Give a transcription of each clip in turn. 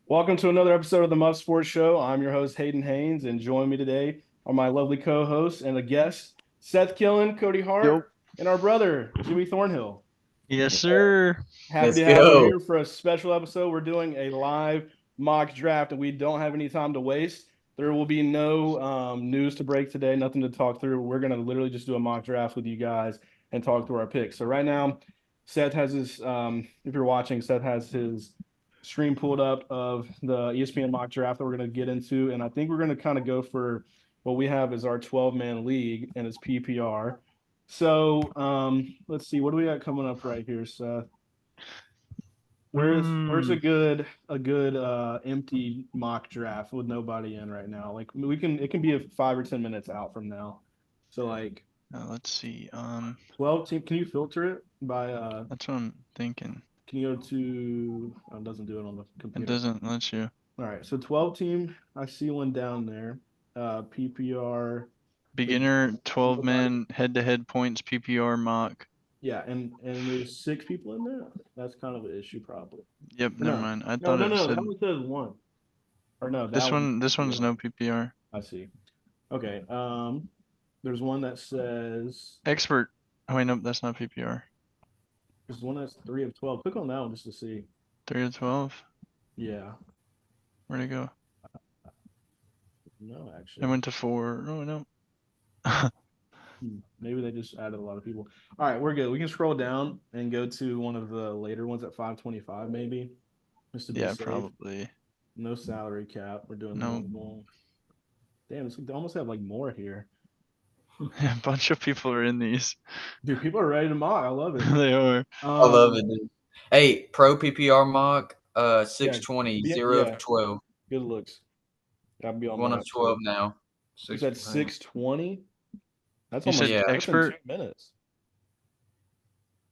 Welcome to another episode of the Muffed Sports Show. I'm your host, Hayden Haynes, and join me today are my lovely co-hosts and a guest, Seth Killen, Cody Yo. Hart, and our brother, Jimmy Thornhill. Yes, sir. Happy Let's to have him go. here for a special episode. We're doing a live mock draft, and we don't have any time to waste. There will be no news to break today, nothing to talk through. We're going to literally just do a mock draft with you guys and talk through our picks. So right now, Seth has his, if you're watching, Seth has his stream pulled up of the ESPN mock draft that we're going to get into. And I think we're going to kind of go for what we have as our 12-man league, and it's PPR. So let's see, what do we got coming up right here, Seth? Where's a good empty mock draft with nobody in right now? Like it can be a 5 or 10 minutes out from now. So like Let's see. 12 team, can you filter it by That's what I'm thinking. can you go to it doesn't do it on the It computer. doesn't let you. All right, so 12 team, I see one down there. PPR Beginner, 12 nobody. man, head-to-head points, PPR mock. Yeah, and there's 6 people in there. That's kind of an issue probably. Yep, never mind. I No, thought no, it no. said That one says 1. Or no, this that one. This one's yeah. no PPR. I see. Okay. There's one that says Expert. Oh wait, nope, that's not PPR. there's one that's 3 of 12. Click on that one just to see. 3 of 12. Yeah. Where'd it go? No, It actually. went to 4. Oh no. Maybe they just added a lot of people. All right, we're good. We can scroll down and go to one of the later ones at 525, maybe. Just to be Yeah, safe. probably. No salary cap. We're doing No. normal. Damn, they almost have like more here. A bunch of people are in these. Dude, people are ready to mock. I love it. They are. I love it, dude. Hey, pro PPR mock, 620, Yeah, 0 yeah. of 12. Good looks. Gotta be on 1 that of 12 too. now. Is that 620? That's You almost said Yeah. that's in expert? 2 minutes.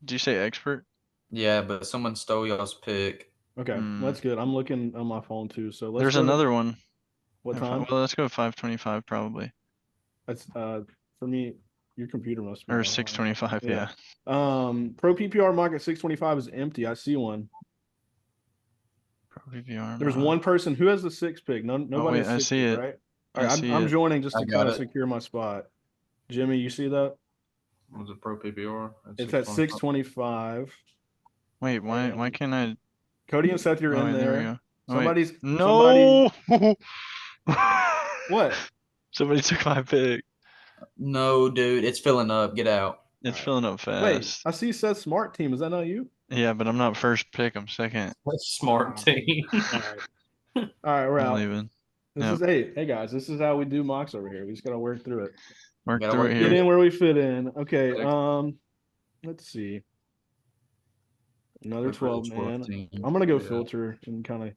Did you say expert? Yeah, but someone stole y'all's pick. Okay, that's good. I'm looking on my phone too. So let's There's go to- another one. What time? Well, let's go 525 probably. That's for me. Your computer must be Or on. 625, yeah. Pro PPR mock at 625 is empty. I see one. Pro PPR. There's mock. one person who has the 6 pick. Nobody wait, has I 6 see pick, it. right? I All right, see I'm it. joining just I to got kind of it. secure my spot. Jimmy, you see that? Was it pro PPR? It's at 625. Wait, why can't I? Cody and Seth, you're Oh, in wait, there we there. go. Oh, Somebody's wait. No. What? Somebody took my pick. No, dude, it's filling up. Get out. It's filling up Wait, fast. I see Seth's smart team. Is that not you? Yeah, but I'm not first pick. I'm second. That's smart team. All right, we're I'm out. leaving. This Yep. is hey guys. This is how we do mocks over here. We just gotta work through it. Work Gotta through work it Get here. in where we fit in. Okay. Let's see. Another Look for the 12 man. 12 team. I'm gonna go Yeah. filter and kind of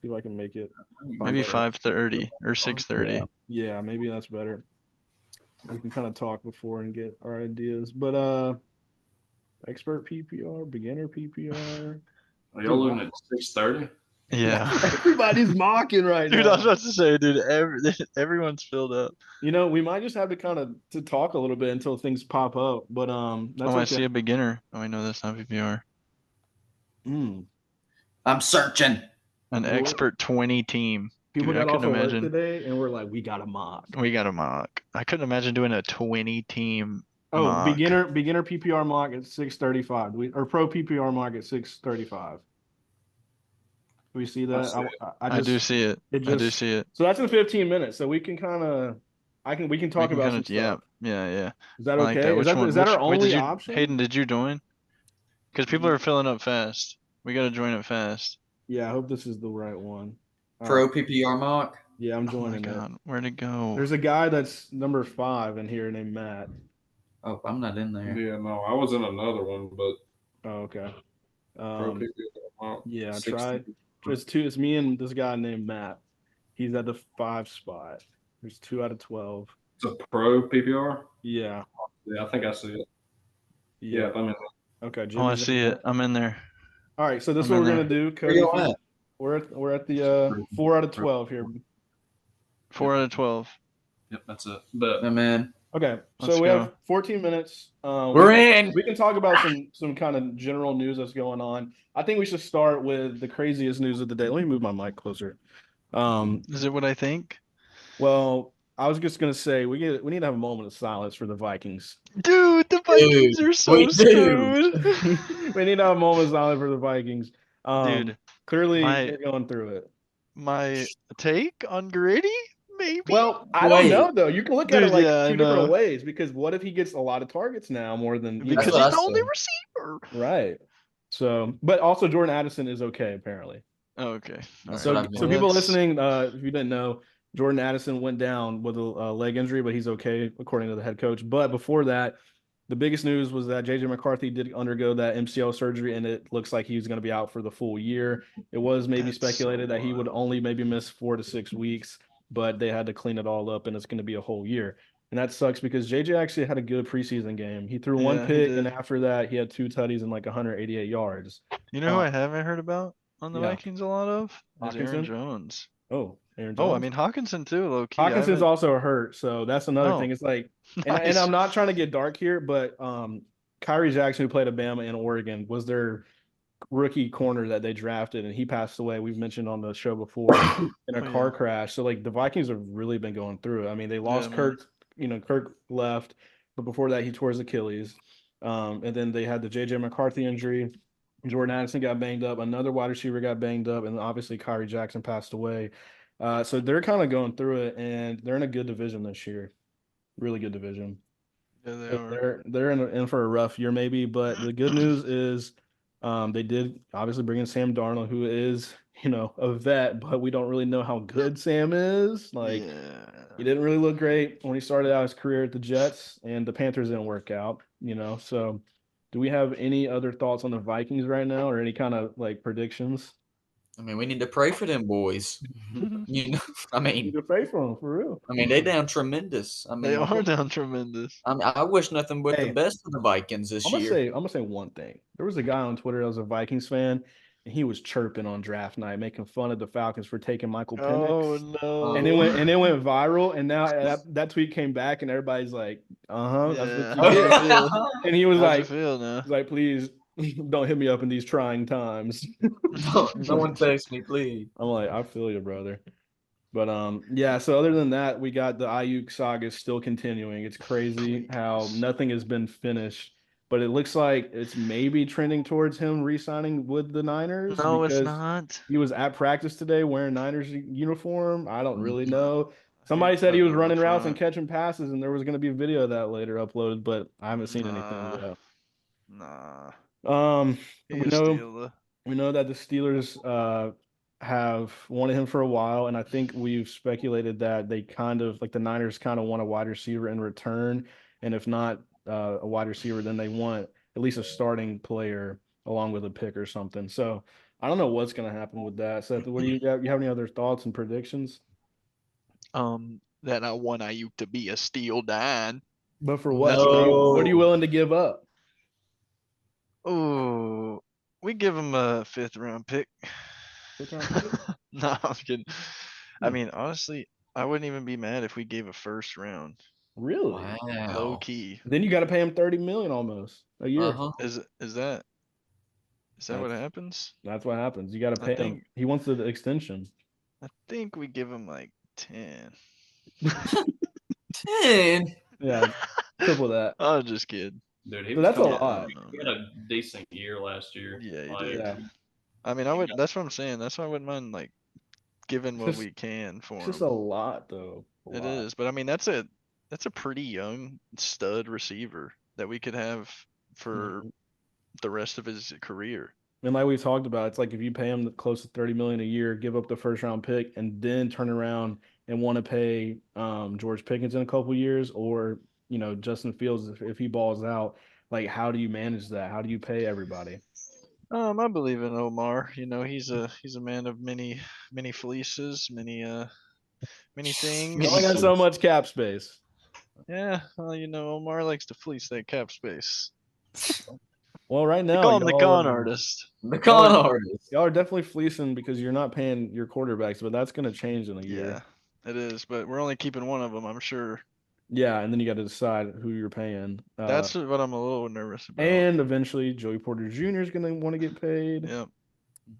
see if I can make it. Maybe 5:30 or 6:30. Yeah, maybe that's better. We can kind of talk before and get our ideas. But expert PPR, beginner PPR. Are y'all looking at 6:30? Yeah. Everybody's mocking right Dude, now. I was about to say, dude, everyone's filled up. You know, we might just have to kind of to talk a little bit until things pop up. But that's Oh, I okay. see a beginner. Oh, I know that's not PPR. I'm searching. An Well, expert 20 team. People Dude, I got off couldn't of work imagine. today, and we're like, we got to mock. We got a mock. I couldn't imagine doing a 20 team Oh, mock. beginner PPR mock at 635. Or pro PPR mock at 635. Do we see that? I do see it. I do see it. So that's in 15 minutes. So we can kind of, we can talk about some stuff. Yeah. Is that I like okay? that. Is that our wait, only option? Hayden, did you join? Because people are filling up fast. We got to join it fast. Yeah, I hope this is the right one. All Pro right. PPR mock. Yeah, I'm Oh my joining it. God, where'd it go? There's a guy that's number 5 in here named Matt. Oh, I'm not in there. Yeah, no, I was in another one, but Oh, okay. pro PPR. Yeah, 60. try. It's me and this guy named Matt. He's at the 5 spot. There's 2 out of 12. It's a pro PPR? Yeah. Yeah, I think I see it. Yeah. I mean, Okay. Oh, I Jimmy's in see there. it. I'm in there. All right. So this is I'm what we're in gonna do. Where Cody, you at? we're at the 4 out of 12 here. 4 out of 12. yep, that's it. But My man. Okay, so Let's we go. have 14 minutes. We're in. We can talk about some kind of general news that's going on. I think we should start with the craziest news of the day. Let me move my mic closer. Is it what I think? Well, I was just gonna say we need to have a moment of silence for the Vikings. Dude, the Vikings are so we do. screwed. We need to have a moment of silence for the Vikings. Dude, Clearly my- they're going through it. My take on Gritty, maybe? Well, I don't Wait. know though. You can look at it Dude, like yeah, I two different know. ways because what if he gets a lot of targets now more than you Because know? what he's I the only said. receiver. Right. So, but also Jordan Addison is okay apparently. Oh, okay. That's All what right. I've So been- people Let's- listening, if you didn't know, Jordan Addison went down with a leg injury, but he's okay according to the head coach. But before that, the biggest news was that JJ McCarthy did undergo that MCL surgery, and it looks like he's going to be out for the full year. It was maybe That's speculated so that he would wild. only maybe miss 4 to 6 weeks, but they had to clean it all up, and it's going to be a whole year. And that sucks because JJ actually had a good preseason game. He threw one Yeah, he pick, and did. after that, he had 2 tutties and like 188 yards. You know who I haven't heard about on the yeah. Vikings a lot of? Is Aaron Hawkinson? Jones. Oh, Aaron Oh, I Jones? mean Hawkinson too, low key. Hawkinson's also hurt, so that's another Oh, thing. It's like, and nice. I'm not trying to get dark here, but Kyrie Jackson, who played at Bama and Oregon, was their rookie corner that they drafted, and he passed away. We've mentioned on the show before in a Oh, car yeah. crash. So like the Vikings have really been going through it. I mean, they lost man. Kirk. Kirk left, but before that, he tore his Achilles. And then they had the JJ McCarthy injury. Jordan Addison got banged up. Another wide receiver got banged up, and obviously Kyrie Jackson passed away. So they're kind of going through it, and they're in a good division this year. Really good division. Yeah, they So are. they're in for a rough year maybe, but the good news is they did obviously bring in Sam Darnold, who is a vet, but we don't really know how good Sam is. Like Yeah. he didn't really look great when he started out his career at the Jets, and the Panthers didn't work out. So do we have any other thoughts on the Vikings right now, or any kind of like predictions? I mean, we need to pray for them boys. You know, I You mean, can pray for them for real. they down tremendous. I mean, They are down tremendous. I wish nothing but Hey, the best for the Vikings this year. I'm gonna say one thing. There was a guy on Twitter that was a Vikings fan, and he was chirping on draft night, making fun of the Falcons for taking Michael Oh Penix. no. And it went viral, and now that tweet came back, and everybody's like, that's Yeah. what How's you it get. feel? And he was How's it like, feel now? please don't hit me up in these trying times. No one text me, please. I'm like, I feel you, brother. But yeah. So other than that, we got the Ayuk saga still continuing. It's crazy how nothing has been finished, but it looks like it's maybe trending towards him re-signing with the Niners No, it's because not. he was at practice today wearing Niners uniform. I don't really know. I Somebody hate said he was putting him in running routes and front. catching passes, and there was going to be a video of that later uploaded, but I haven't seen anything Nah. yet. Nah. We He a know stealer. we know that the Steelers have wanted him for a while, and I think we've speculated that they kind of like the Niners kind of want a wide receiver in return, and if not a wide receiver, then they want at least a starting player along with a pick or something. So I don't know what's going to happen with that. Seth, what do you have? You have any other thoughts and predictions? That I want Ayuk to be a steal dine. But for what? No. What are you willing to give up? Oh, we give him a 5th round pick. Fifth round pick? No, I'm kidding. I Hmm. mean, honestly, I wouldn't even be mad if we gave a 1st round. Really? Low Wow. key. Then you got to pay him 30 million almost a year. Uh-huh. Is that what That's- happens? That's what happens. You got to I pay him. think- He wants the extension. I think we give him like 10. 10. Yeah, triple that. Oh, just kidding. Dude, he So was that's a coming. lot. He had a decent year last year. Yeah, he Like, did. Yeah. I mean, I would. That's what I'm saying. That's why I wouldn't mind like giving what Just- we can for It's him. just a lot, though. It is, but I mean, that's a pretty young stud receiver that we could have for the rest of his career. And like we talked about, it's like if you pay him close to 30 million a year, give up the first round pick, and then turn around and want to pay George Pickens in a couple years, or Justin Fields if he balls out. Like, how do you manage that? How do you pay everybody? I believe in Omar. He's a man of many fleeces, many things. You only got so much cap space. Yeah, well, Omar likes to fleece that cap space. Well, right They now, call him the con y'all, artist. The con Y'all- artist. y'all are definitely fleecing because you're not paying your quarterbacks, but that's going to change in a year. Yeah, it is, but we're only keeping one of them, I'm sure. Yeah, and then you got to decide who you're paying. That's what I'm a little nervous about. And eventually Joey Porter Jr. is going to want to get paid. Yep.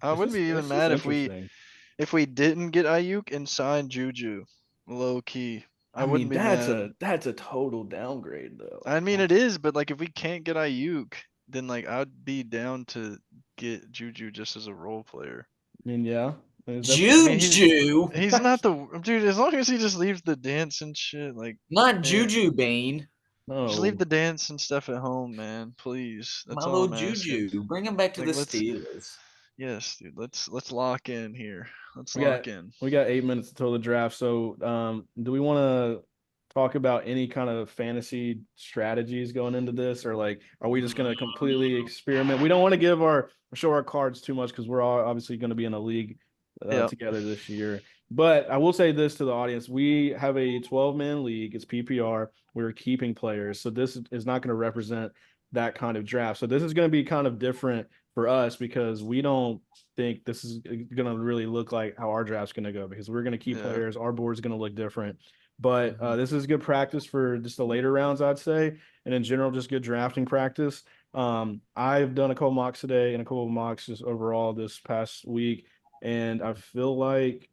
I wouldn't be even It's mad just if we didn't get Ayuk and signed Juju. Low key. I wouldn't be mad. that's a total downgrade though. I mean it is, but like if we can't get Ayuk, then like I'd be down to get Juju just as a role player. I mean, yeah. Juju, He's not the dude. As long as he just leaves the dance and shit, like not man, Juju Bean. just No. leave the dance and stuff at home, man. Please. My That's all little I'm asking. Juju. Bring him back to Like, the let's- Steelers. Yes, dude. Let's lock in here. Let's We lock got in. we got 8 minutes until the draft. So, do we want to talk about any kind of fantasy strategies going into this, or like, are we just going to completely experiment? We don't want to show our cards too much because we're all obviously going to be in a league Yep. together this year. But I will say this to the audience: we have a 12-man league. It's PPR. We're keeping players, so this is not going to represent that kind of draft. So this is going to be kind of different for us because we don't think this is going to really look like how our draft's going to go because we're going to keep players. Our board's going to look different. But this is good practice for just the later rounds, I'd say. And in general, just good drafting practice. I've done a couple mocks today and a couple of mocks just overall this past week. And I feel like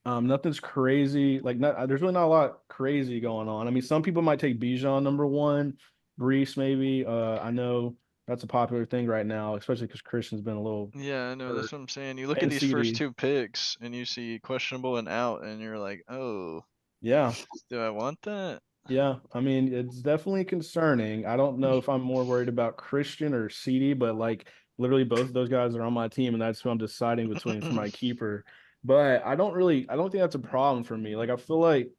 nothing's crazy. Like, there's really not a lot crazy going on. I mean, some people might take Bijan number one, Brees maybe. I know that's a popular thing right now, especially because Christian's been a little. Yeah, I know. That's what I'm saying. You look at And these CD. first two picks and you see questionable and out, and you're like, oh, Yeah. do I want that? Yeah, I mean, it's definitely concerning. I don't know if I'm more worried about Christian or CD, but like literally both of those guys are on my team, and that's who I'm deciding between for my keeper. But I don't think that's a problem for me. Like, I feel like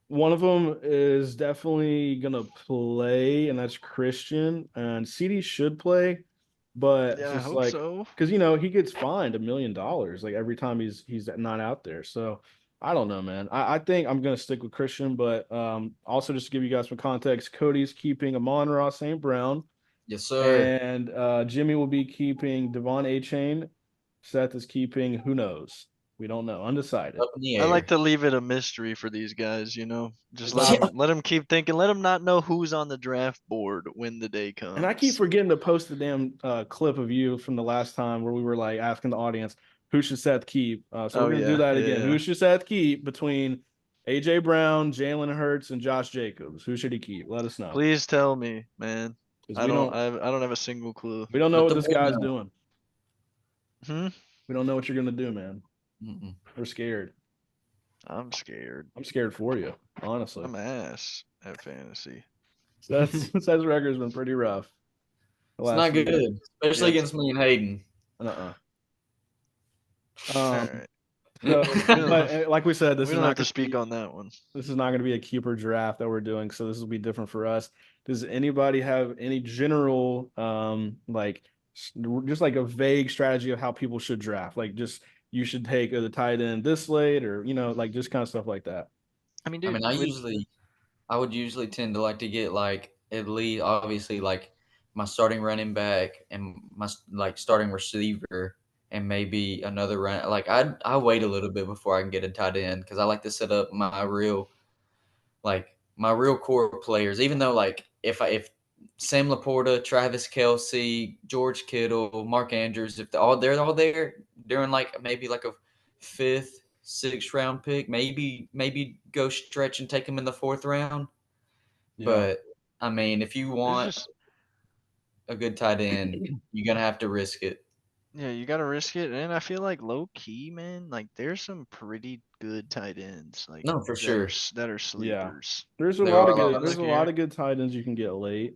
one of them is definitely gonna play, and that's Christian, and CD should play, but Yeah, I just hope like so. because he gets fined $1 million like every time he's not out there. So I don't know, man. I think I'm gonna stick with Christian, but also just to give you guys some context, Cody's keeping Amon-Ra St. Brown, Yes, sir. and Jimmy will be keeping Devon A. Chain. Seth is keeping who knows? We don't know, undecided. Up in the I air. like to leave it a mystery for these guys, you know. Just Yeah. let them keep thinking. Let them not know who's on the draft board when the day comes. And I keep forgetting to post the damn clip of you from the last time where we were like asking the audience who should Seth keep. So we're gonna do that again. Yeah. Who should Seth keep between AJ Brown, Jalen Hurts, and Josh Jacobs? Who should he keep? Let us know. Please tell me, man. 'Cause I don't have a single clue. we don't know Let what the this board guy's know. doing. Hmm? We don't know what you're gonna do, man. Mm-mm. We're scared. I'm scared. I'm scared for you, honestly. I'm ass at fantasy. Seth's record's been pretty rough. It's not good, especially Yeah, against me and Hayden. Uh-uh. All right. So, but like we said, this We is don't not have to gonna speak be- on that one. This is not going to be a keeper draft that we're doing, so this will be different for us. Does anybody have any general, just like a vague strategy of how people should draft? Like, just you should take the tight end this late, or like just kind of stuff like that. I mean, I dude, mean, I would usually tend to like to get like at least obviously like my starting running back and my like starting receiver and maybe another run. Like I wait a little bit before I can get a tight end because I like to set up my real core players. Even though like if Sam Laporta, Travis Kelsey, George Kittle, Mark Andrews, if they're all there during like maybe like a fifth, sixth round pick, maybe go stretch and take him in the fourth round. Yeah. But I mean, if you want just a good tight end, you're gonna have to risk it. yeah, you gotta risk it, and I feel like low key, man. Like there's some pretty good tight ends, like No, for sure. that are sleepers. There's a There lot are of a lot good. of There's a them. lot of good tight ends you can get late.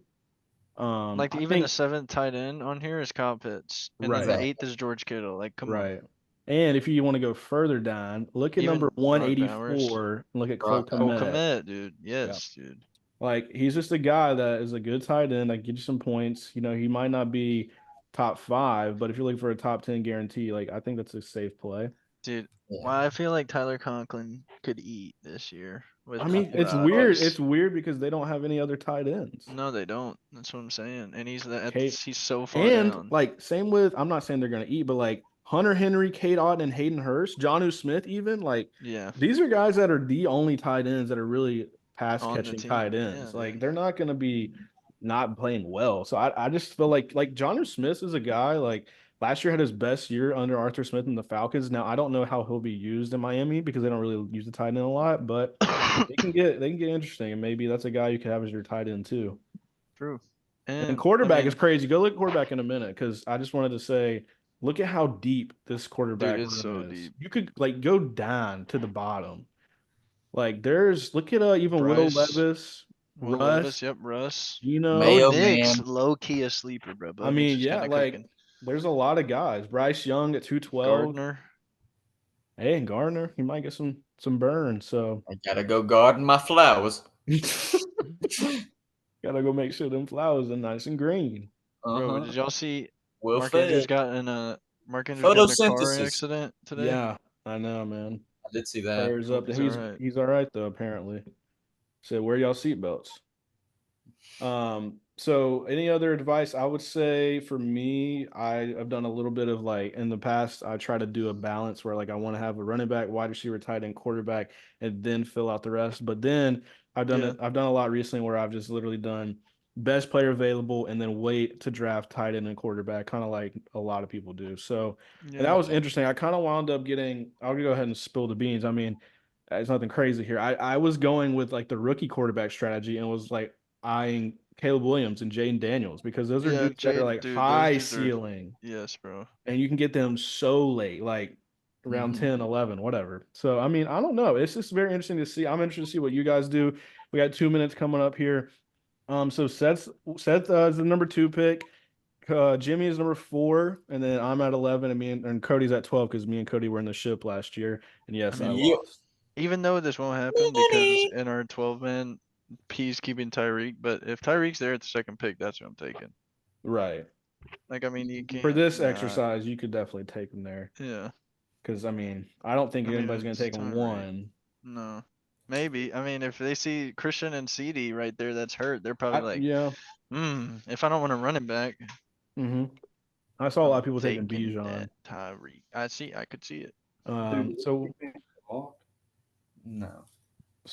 Like I even the think 7th tight end on here is Kyle Pitts, and then Right. the 8th is George Kittle. Like, come on, right. And if you want to go further down, look at Even number Brock 184. And look at Cole Brock Cole Kmet. Kmet, dude. Yes, dude. Like he's just a guy that is a good tight end that gives you some points. He might not be top 5, but if you're looking for a top 10 guarantee, like I think that's a safe play. Dude, Yeah. well, I feel like Tyler Conklin could eat this year with I mean, Cooper it's weird. Rodgers. It's weird because they don't have any other tight ends. No, they don't. That's what I'm saying. And Okay. he's so far And down. like same with, I'm not saying they're gonna eat, but like Hunter Henry, Kate Otten, and Hayden Hurst, Jonnu Smith, even like Yeah. these are guys that are the only tight ends that are really pass On the catching team, tight yeah, ends. Like man. they're not going to be not playing well. So I just feel like Jonnu Smith is a guy like last year had his best year under Arthur Smith and the Falcons. Now I don't know how he'll be used in Miami because they don't really use the tight end a lot, but they can get interesting, and maybe that's a guy you could have as your tight end too. True. And And quarterback I mean, is crazy. Go look at quarterback in a minute because I just wanted to say, look at how deep this dude, quarterback it's so room is. deep. You could like go down to the bottom. Like there's look at even Bryce, Will Russ, Levis, yep, Russ. Bo Gino. Mayo Nix, man. low key a sleeper, bro. I Bo Nix mean, is yeah, kind of like cooking. there's a lot of guys. Bryce Young at 212. Gardner. Hey, and Gardner, he might get some burn. So I gotta go garden my flowers. gotta go make sure them flowers are nice and green. Bro, Uh-huh. did y'all see Well Mark fed. Andrews got in a car Photosynthesis. accident today? Yeah, I know, man. I did see that. Prayers Hope up. he's all right. He's all right though, apparently. So wear y'all seatbelts. So any other advice? I would say for me, I've done a little bit of like in the past, I try to do a balance where like I want to have a running back, wide receiver, tight end, quarterback, and then fill out the rest. But then Yeah. I've done a lot recently where I've just literally done best player available and then wait to draft tight end and quarterback, kind of like a lot of people do. So and that Yeah. was interesting. I kind of wound up getting, I'll go ahead and spill the beans. I mean, it's nothing crazy here. I was going with like the rookie quarterback strategy and was like eyeing Caleb Williams and Jaden Daniels because those are Yeah, dudes that are Jade, like dude, those high dudes are ceiling yes, bro. and you can get them so late, like around Mhm. 10, 11, whatever. So, I mean, I don't know. It's just very interesting to see. I'm interested to see what you guys do. We got 2 minutes coming up here. So Seth is the number 2 pick. Jimmy is number 4, and then I'm at 11, and and Cody's at 12 because me and Cody were in the ship last year, and yes, I mean, Yep. lost. Even though this won't happen because in our 12 man, P's keeping Tyreek, but if Tyreek's there at the second pick, that's what I'm taking. Right. Like, I mean, you For can't this not. exercise, you could definitely take him there. Yeah. Because I mean, I don't think I mean, anybody's going to it's take him Tyreek. one. No. Maybe. I mean, if they see Christian and CD right there that's hurt, they're probably like, Yeah. if I don't want to run it back, hmm I saw a lot of I'm people taking taking that Bijan. Tyreek. I could see it. So No.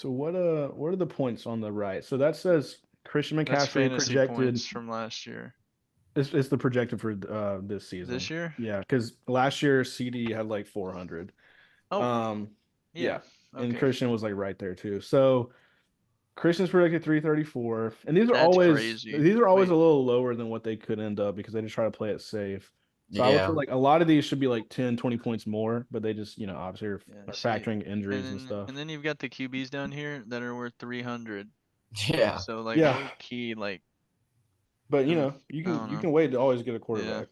what are the points on the right? So that says Christian That's McCaffrey fantasy projected. points from last year. It's the projected for this season. This year? Yeah, because last year CD had like 400. Oh, Yeah, yeah. and Okay. Christian was like right there too. So Christian's projected 334, and That's crazy. these are always Wait. a little lower than what they could end up because they just try to play it safe. So I would Yeah. feel like a lot of these should be like 10, 20 points more, but they just, obviously are Yeah, see, factoring injuries and stuff. and then you've got the QBs down here that are worth 300. Yeah. So like Yeah. low key, like But I you don't you know. can wait to always get a Yeah, quarterback.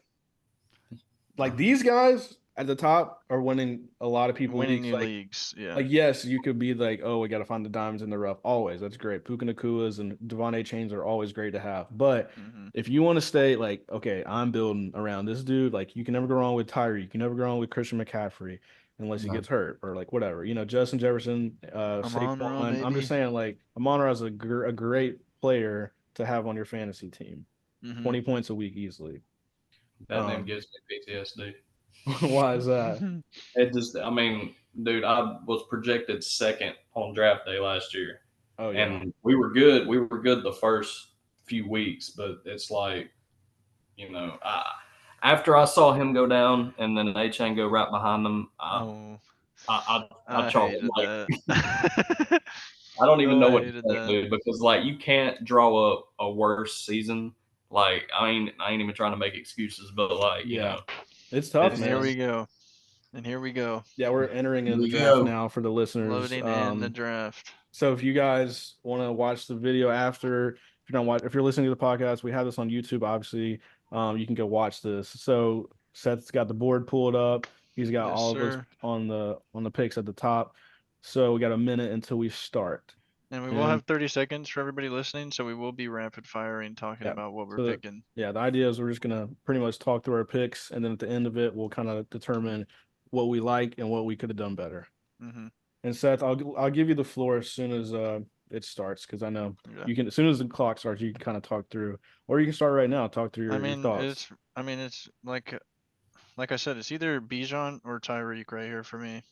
Like these guys at the top are winning a lot of people winning leagues. new leagues. Yeah. Like yes, you could be like, oh, we got to find the diamonds in the rough. Always, that's great. Puka Nakuas and Devon A. Chains are always great to have. But hmm if you want to stay like, okay, I'm building around this dude. Like you can never go wrong with Tyree. You can never go wrong with Christian McCaffrey unless he No. gets hurt or like whatever. Justin Jefferson, Amon-Ra, Saquon. I'm just maybe. saying like Amon-Ra is a great player to have on your fantasy team. hmm 20 points a week easily. That name gives me PTSD. Why is that? It just, I mean, dude, I was projected second on draft day last year, Oh yeah. and we were good. We were good the first few weeks, but it's like, after I saw him go down and then A Chain go right behind them, Oh, I I chalked hated like that. I don't even Oh, know I what to hated think, that. dude, because like you can't draw up a worse season. Like I ain't even trying to make excuses, but like Yeah. It's tough, it's And here man. we go. And here we go. Yeah, we're entering Here in the we draft go. now for the listeners. Loading in the draft. So if you guys want to watch the video after, if you're listening to the podcast, we have this on YouTube. Obviously, you can go watch this. So Seth's got the board pulled up. He's got Yes, all of us sir. on the picks at the top. So we got a minute until we start. And we will And have 30 seconds for everybody listening, so we will be rapid firing talking yeah, about what we're so picking. yeah, the idea is we're just gonna pretty much talk through our picks, and then at the end of it, we'll kind of determine what we like and what we could have done better. hmm And Seth, I'll give you the floor as soon as it starts because I know Yeah. you can as soon as the clock starts, you can kind of talk through, or you can start right now, talk through your thoughts. It's like I said, it's either Bijan or Tyreek right here for me.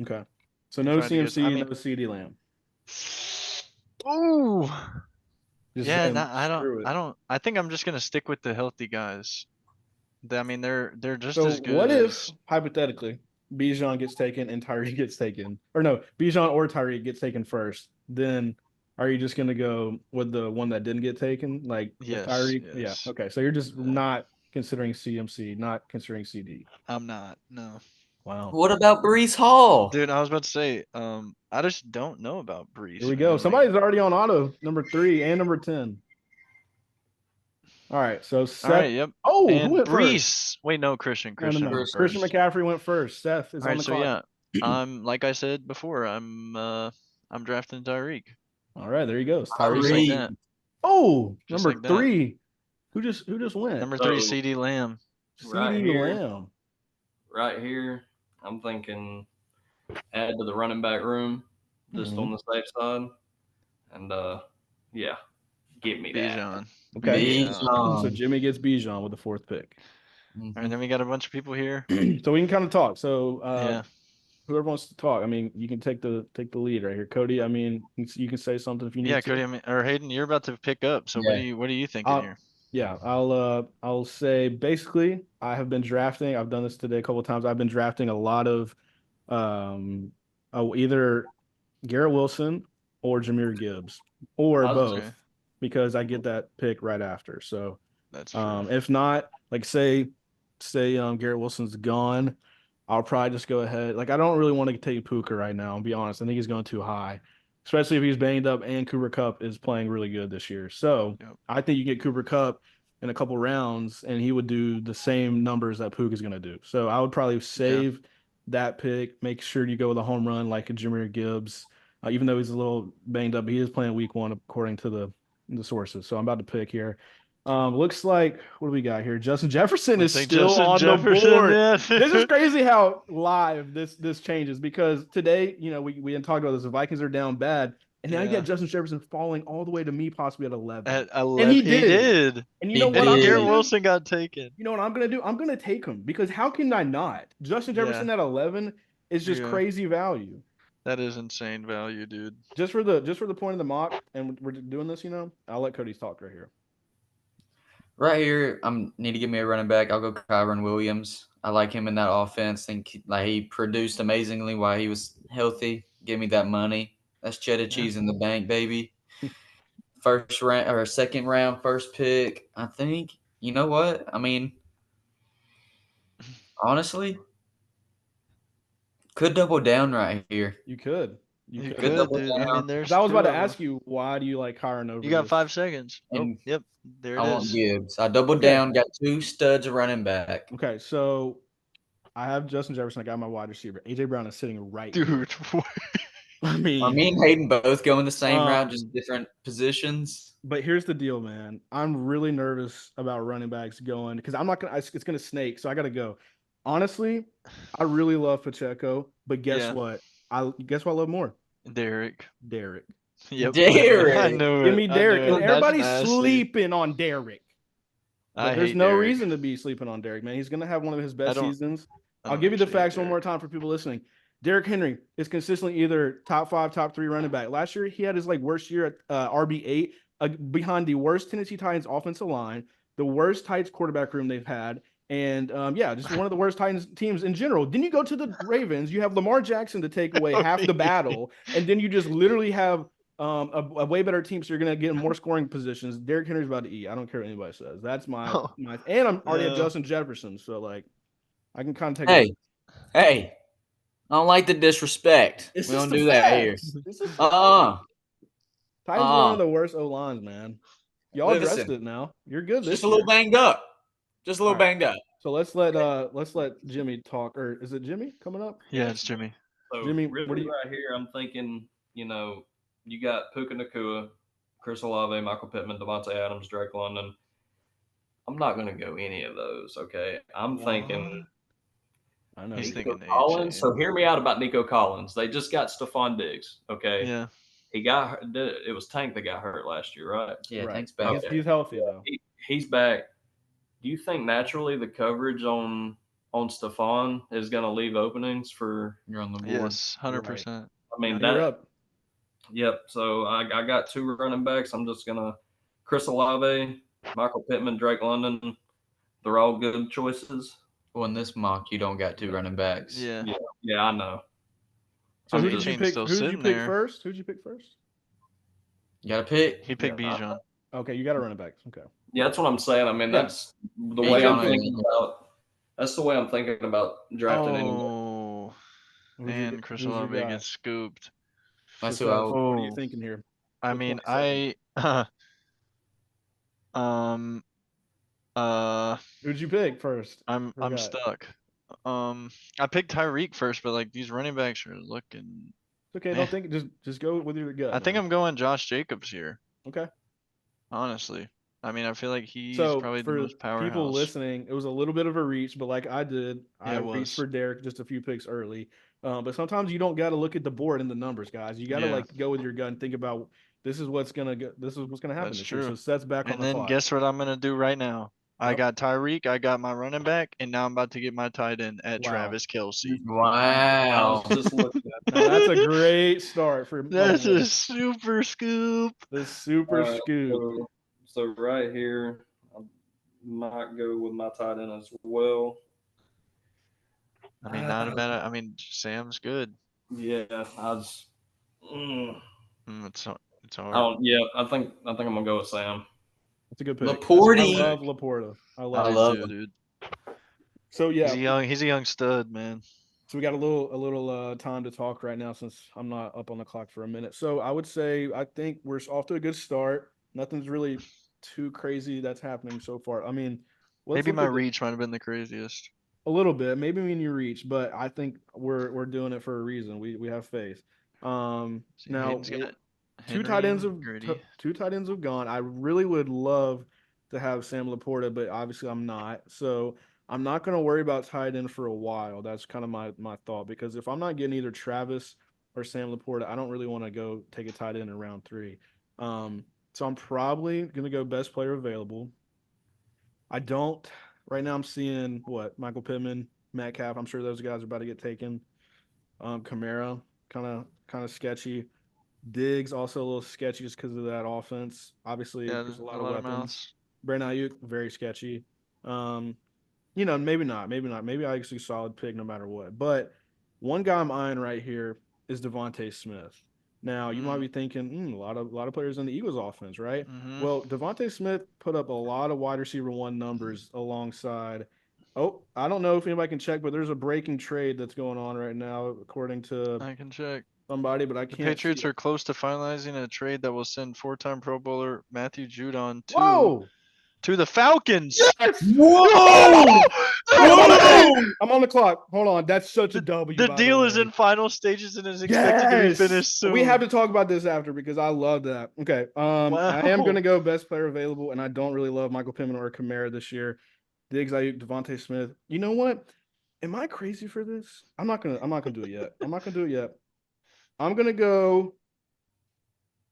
Okay. So If no I had to guess, I CMC, mean, no CD Lamb. Ooh. Just Yeah, saying, no, screw it. I think I'm just gonna stick with the healthy guys. I mean, they're just So as what good if as. hypothetically Bijan gets taken and Tyreek gets taken, or no, Bijan or Tyreek gets taken first? Then are you just gonna go with the one that didn't get taken? Like if Yes, Tyreek, yeah, yes. okay. So you're just Yeah. not considering CMC, not considering CD. I'm not. No. Wow. What about Brees Hall? Dude, I was about to say, I just don't know about Here Brees, we go. man. Like, Somebody's already on auto, number 3 and number 10. All right, so all Seth. right, yep. Oh, who And went first? Brees. Wait, no, Christian. No, no, Christian no. went Christian first. McCaffrey went first. Seth is All on right, the so clock. yeah, like I said before, I'm drafting Tyreek. All right, there he goes. Just Tyreek. like Tyreek. that. Oh, Just number like that. 3. Who just went? Number 3, So CD Lamb. right CD here, Lamb. right here, I'm thinking add to the running back room, just Mhm. on the safe side, and yeah, give me that. Bijan. Okay. Bijan. So Bijan. Jimmy gets Bijan with the 4th pick. All right, then we got a bunch of people here. So we can kind of talk. So Yeah. whoever wants to talk, I mean, you can take the lead right here. Cody, I mean, you can say something if you need Yeah, to. Cody, I mean, or Hayden, you're about to pick up. So Yeah. what are you thinking here? Yeah, I'll say basically I have been drafting. I've done this today a couple of times. I've been drafting a lot of either Garrett Wilson or Jameer Gibbs or I was both Okay, because I get that pick right after. So that's true. if not, like say Garrett Wilson's gone, I'll probably just go ahead. Like I don't really want to take Puka right now. I'll be honest. I think he's going too high, especially if he's banged up and Cooper Cup is playing really good this year. So Yep. I think you get Cooper Cup in a couple rounds, and he would do the same numbers that Puka is going to do. So I would probably save that pick. Make sure you go with a home run like a Jameer Gibbs, even though he's a little banged up. He is playing week 1 according to the sources. So I'm about to pick here. Looks like what do we got here? Justin Jefferson is Looks like still Justin on the Jefferson, board. yeah. This is crazy how live this changes because today, we didn't talk about this. The Vikings are down bad, and now you Yeah. got Justin Jefferson falling all the way to me possibly at 11. At And he 11, he did. did. And you He know And what then I'm gonna Garrett did. do? Wilson got taken. You know what I'm gonna do? I'm gonna take him because how can I not? Justin Jefferson Yeah. at 11 is just Yeah. crazy value. That is insane value, dude. Just for the point of the mock, and we're doing this, I'll let Cody talk right here. Right here, need to give me a running back. I'll go Kyron Williams. I like him in that offense. Think like he produced amazingly while he was healthy. Give me that money. That's cheddar cheese in the bank, baby. First round or second round, first pick. I think. You know what? I mean, honestly, could double down right here. You could. You You could. Could could, double dude. I mean, down. there's I was about two to of them. ask you why do you like Kyron over You got this? 5 seconds. Oh, And yep. There I it want is. Gibbs. I doubled Okay. down. Got 2 studs running back. Okay, so I have Justin Jefferson. I got my wide receiver. AJ Brown is sitting right here. Dude, I mean, Me and Hayden both go in the same round, just Um, different positions. but here's the deal, man. I'm really nervous about running backs going because I'm not gonna. It's gonna snake, so I gotta go. Honestly, I really love Pacheco, but guess Yeah. what? I love more. Derek. Derek. Yep. I Derek. knew Give it. me I knew Derek, and it. That's everybody's nasty. sleeping on Derek. But I there's hate no Derek. reason to be sleeping on Derek, man. He's gonna have one of his best don't- seasons. I I'll don't give you the actually hate facts one more Derek. time for people listening. Derrick Henry is consistently either top 5, top 3 running back. Last year, he had his worst year at RB8 behind the worst Tennessee Titans offensive line, the worst Titans quarterback room they've had, and just one of the worst Titans teams in general. Then you go to the Ravens, you have Lamar Jackson to take away half the battle, and then you just literally have a way better team, so you're gonna get more scoring positions. Derrick Henry's about to eat. I don't care what anybody says. That's my Oh, and I'm already at yeah. Justin Jefferson, so I can kind of take. Hey, I don't like the disrespect. It's We just don't the do that here. facts. It's just Uh-uh. Titans are one of the worst O lines, man. Y'all addressed Listen, it now. You're good this just a little year. banged up. Just a little All right. banged up. So let's let Jimmy talk. Or is it Jimmy coming up? Yeah, it's Jimmy. So Jimmy, really what do you? right here, I'm thinking, you got Puka Nakua, Chris Olave, Michael Pittman, Devontae Adams, Drake London. I'm not going to go any of those. Okay, I'm thinking I know. He's Nico thinking Collins. AJ. So hear me out about Nico Collins. They just got Stephon Diggs. Okay, Yeah. he got hurt. It was Tank that got hurt last year, right? Yeah, right. thanks, back. He's healthy though. He's back. Do you think naturally the coverage on Stephon is going to leave openings for? You're on the board. Yes, 100%. I mean Now you're that up. Yep. So I got 2 running backs. I'm just gonna Chris Olave, Michael Pittman, Drake London. They're all good choices. Well, in this mock, you don't got 2 running backs. Yeah. Yeah, I know. So I'm who just did you being pick? still Who did you sitting pick there. first? Who did you pick first? You got to pick. He picked Yeah. Bijan. Okay, you got a running back. Okay. Yeah, that's what I'm saying. I mean, Yeah. that's the He's way good I'm pick. thinking about. That's the way I'm thinking about drafting anyway. Oh, Who's your, and Chris who's your Olave guy? gets scooped. That's So, who I Seth, would. what are you Oh. thinking here? I For mean, 22nd? Who'd you pick first? I'm Forgot. stuck. I picked Tyreek first, but like these running backs are looking. It's okay. Eh. Don't think. Just go with your gut. I think man. I'm going Josh Jacobs here. Okay. Honestly, I mean, I feel like he's So probably the for most people powerhouse. listening, it was a little bit of a reach, but like I did, I Yeah, it reached was. for Derek just a few picks early. But sometimes you don't got to look at the board and the numbers, guys. You got to Yeah. like go with your gut and think about this is what's gonna go. This is what's gonna happen That's this year. true. So Seth's back on And the then clock. guess what I'm gonna do right now? I Yep. got Tyreek, I got my running back, and now I'm about to get my tight end at Wow. Travis Kelce. I Wow. was just looking at Now that's a great start for That's my boy. a super scoop. The super Alright, scoop. So right here, I might go with my tight end as well. I mean, not a bad. I mean, Sam's good. Yeah, I just. It's I hard. don't. Yeah, I think I'm gonna go with Sam. That's a good pick. Laporte. I love Laporta. I love. I it. love too, him. dude. So yeah, He's a young stud, man. so we got a little time to talk right now since I'm not up on the clock for a minute. So I would say I think we're off to a good start. Nothing's really too crazy that's happening so far. I mean, let's Maybe look my at reach might have been the craziest. a little bit, maybe when you reach, but I think we're doing it for a reason. We have faith. See, Now Hayden's got two Henry tight ends and have Gritty. two tight ends have gone. I really would love to have Sam Laporta, but obviously I'm not. So I'm not going to worry about tight end for a while. That's kind of my thought, because if I'm not getting either Travis or Sam Laporta, I don't really want to go take a tight end in round 3. So I'm probably going to go best player available. I don't right now. I'm seeing Michael Pittman, Metcalf. I'm sure those guys are about to get taken. Kamara, kind of sketchy. Diggs also a little sketchy just because of that offense. Obviously, Yeah, there's a lot a of lot of weapons. mouths. Brandon Ayuk, very sketchy. Maybe not. Maybe Ayuk's a solid pick no matter what. But one guy I'm eyeing right here is Devontae Smith. Now you might be thinking, a lot of players in the Eagles offense, right? Mm-hmm. Well, Devontae Smith put up a lot of wide receiver 1 numbers alongside. Oh, I don't know if anybody can check, but there's a breaking trade that's going on right now, according to I can check. somebody, but I The can't. Patriots see are close to finalizing a trade that will send 4-time Pro Bowler Matthew Judon Whoa! to the Falcons. Yes! Whoa! I'm on the clock. Hold on. That's such a W. The by deal the is way. in final stages and is expected to be Yes! finished soon. We have to talk about this after because I love that. Okay. I am Wow. gonna go best player available, and I don't really love Michael Pittman or Kamara this year. Diggs, Ayuk, Devontae Smith. You know what? Am I crazy for this? I'm not gonna do it yet. I'm not gonna do it yet. I'm gonna go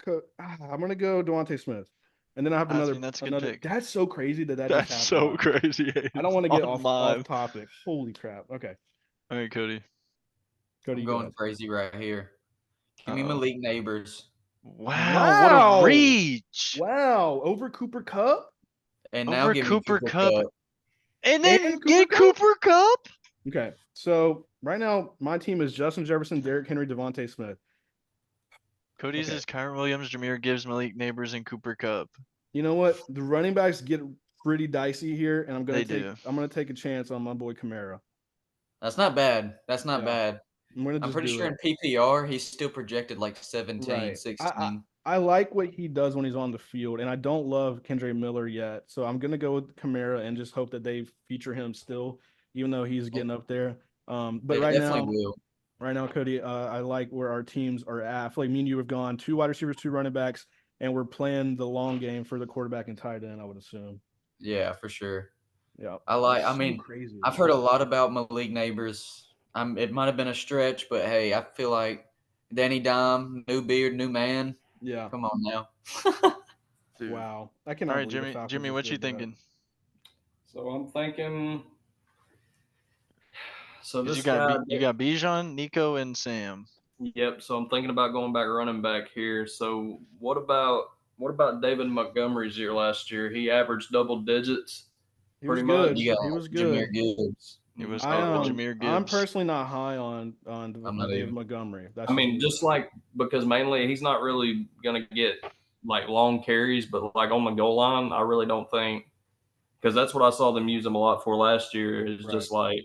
Devontae Smith. And then I have I mean, that's a good another. pick. That's so crazy that That's just so happened. crazy. I don't want to get On off live. topic. Holy crap. Okay. All right, Cody. Cody, I'm you go going ahead. crazy right here. Give me Uh-oh. Malik Neighbors. Wow, what a reach. Wow, over Cooper Kupp? And now Over give me Cooper Cooper Kupp. Kupp. And then And get Cooper Kupp? Okay, so right now my team is Justin Jefferson, Derrick Henry, Devontae Smith. Cody's Okay. is Kyron Williams, Jameer Gibbs, Malik Neighbors, and Cooper Kupp. You know what? The running backs get pretty dicey here, and I'm gonna take a chance on my boy Kamara. That's not bad. That's not Yeah. bad. I'm pretty sure in PPR he's still projected like 17, Right. 16. I like what he does when he's on the field, and I don't love Kendre Miller yet. So I'm gonna go with Kamara and just hope that they feature him still, even though he's getting up there. But They right definitely now, will. right now, Cody, I like where our teams are at. I feel like me and you have gone 2 wide receivers, 2 running backs, and we're playing the long game for the quarterback and tight end, I would assume. Yeah, for sure. Yeah. I mean, crazy. I've heard a lot about Malik Neighbors. It might have been a stretch, but hey, I feel like Danny Dime, new beard, new man. Yeah. Come on now. Dude. Wow. I cannot All right, believe the Falcons Jimmy, just what you did that. thinking? So I'm thinking. So 'Cause this you guy. got Bijan, Nico, and Sam. Yep. So I'm thinking about going back running back here. So what about David Montgomery's year last year? He averaged double digits, He was pretty good. much. You got He was Jameer good. Gibbs. It was So Jameer I'm Gibbs. personally not high on I'm not David even. Montgomery. That's I mean, me. just like because mainly he's not really gonna get like long carries, but like on the goal line, I really don't think because that's what I saw them use him a lot for last year. Is Right. just like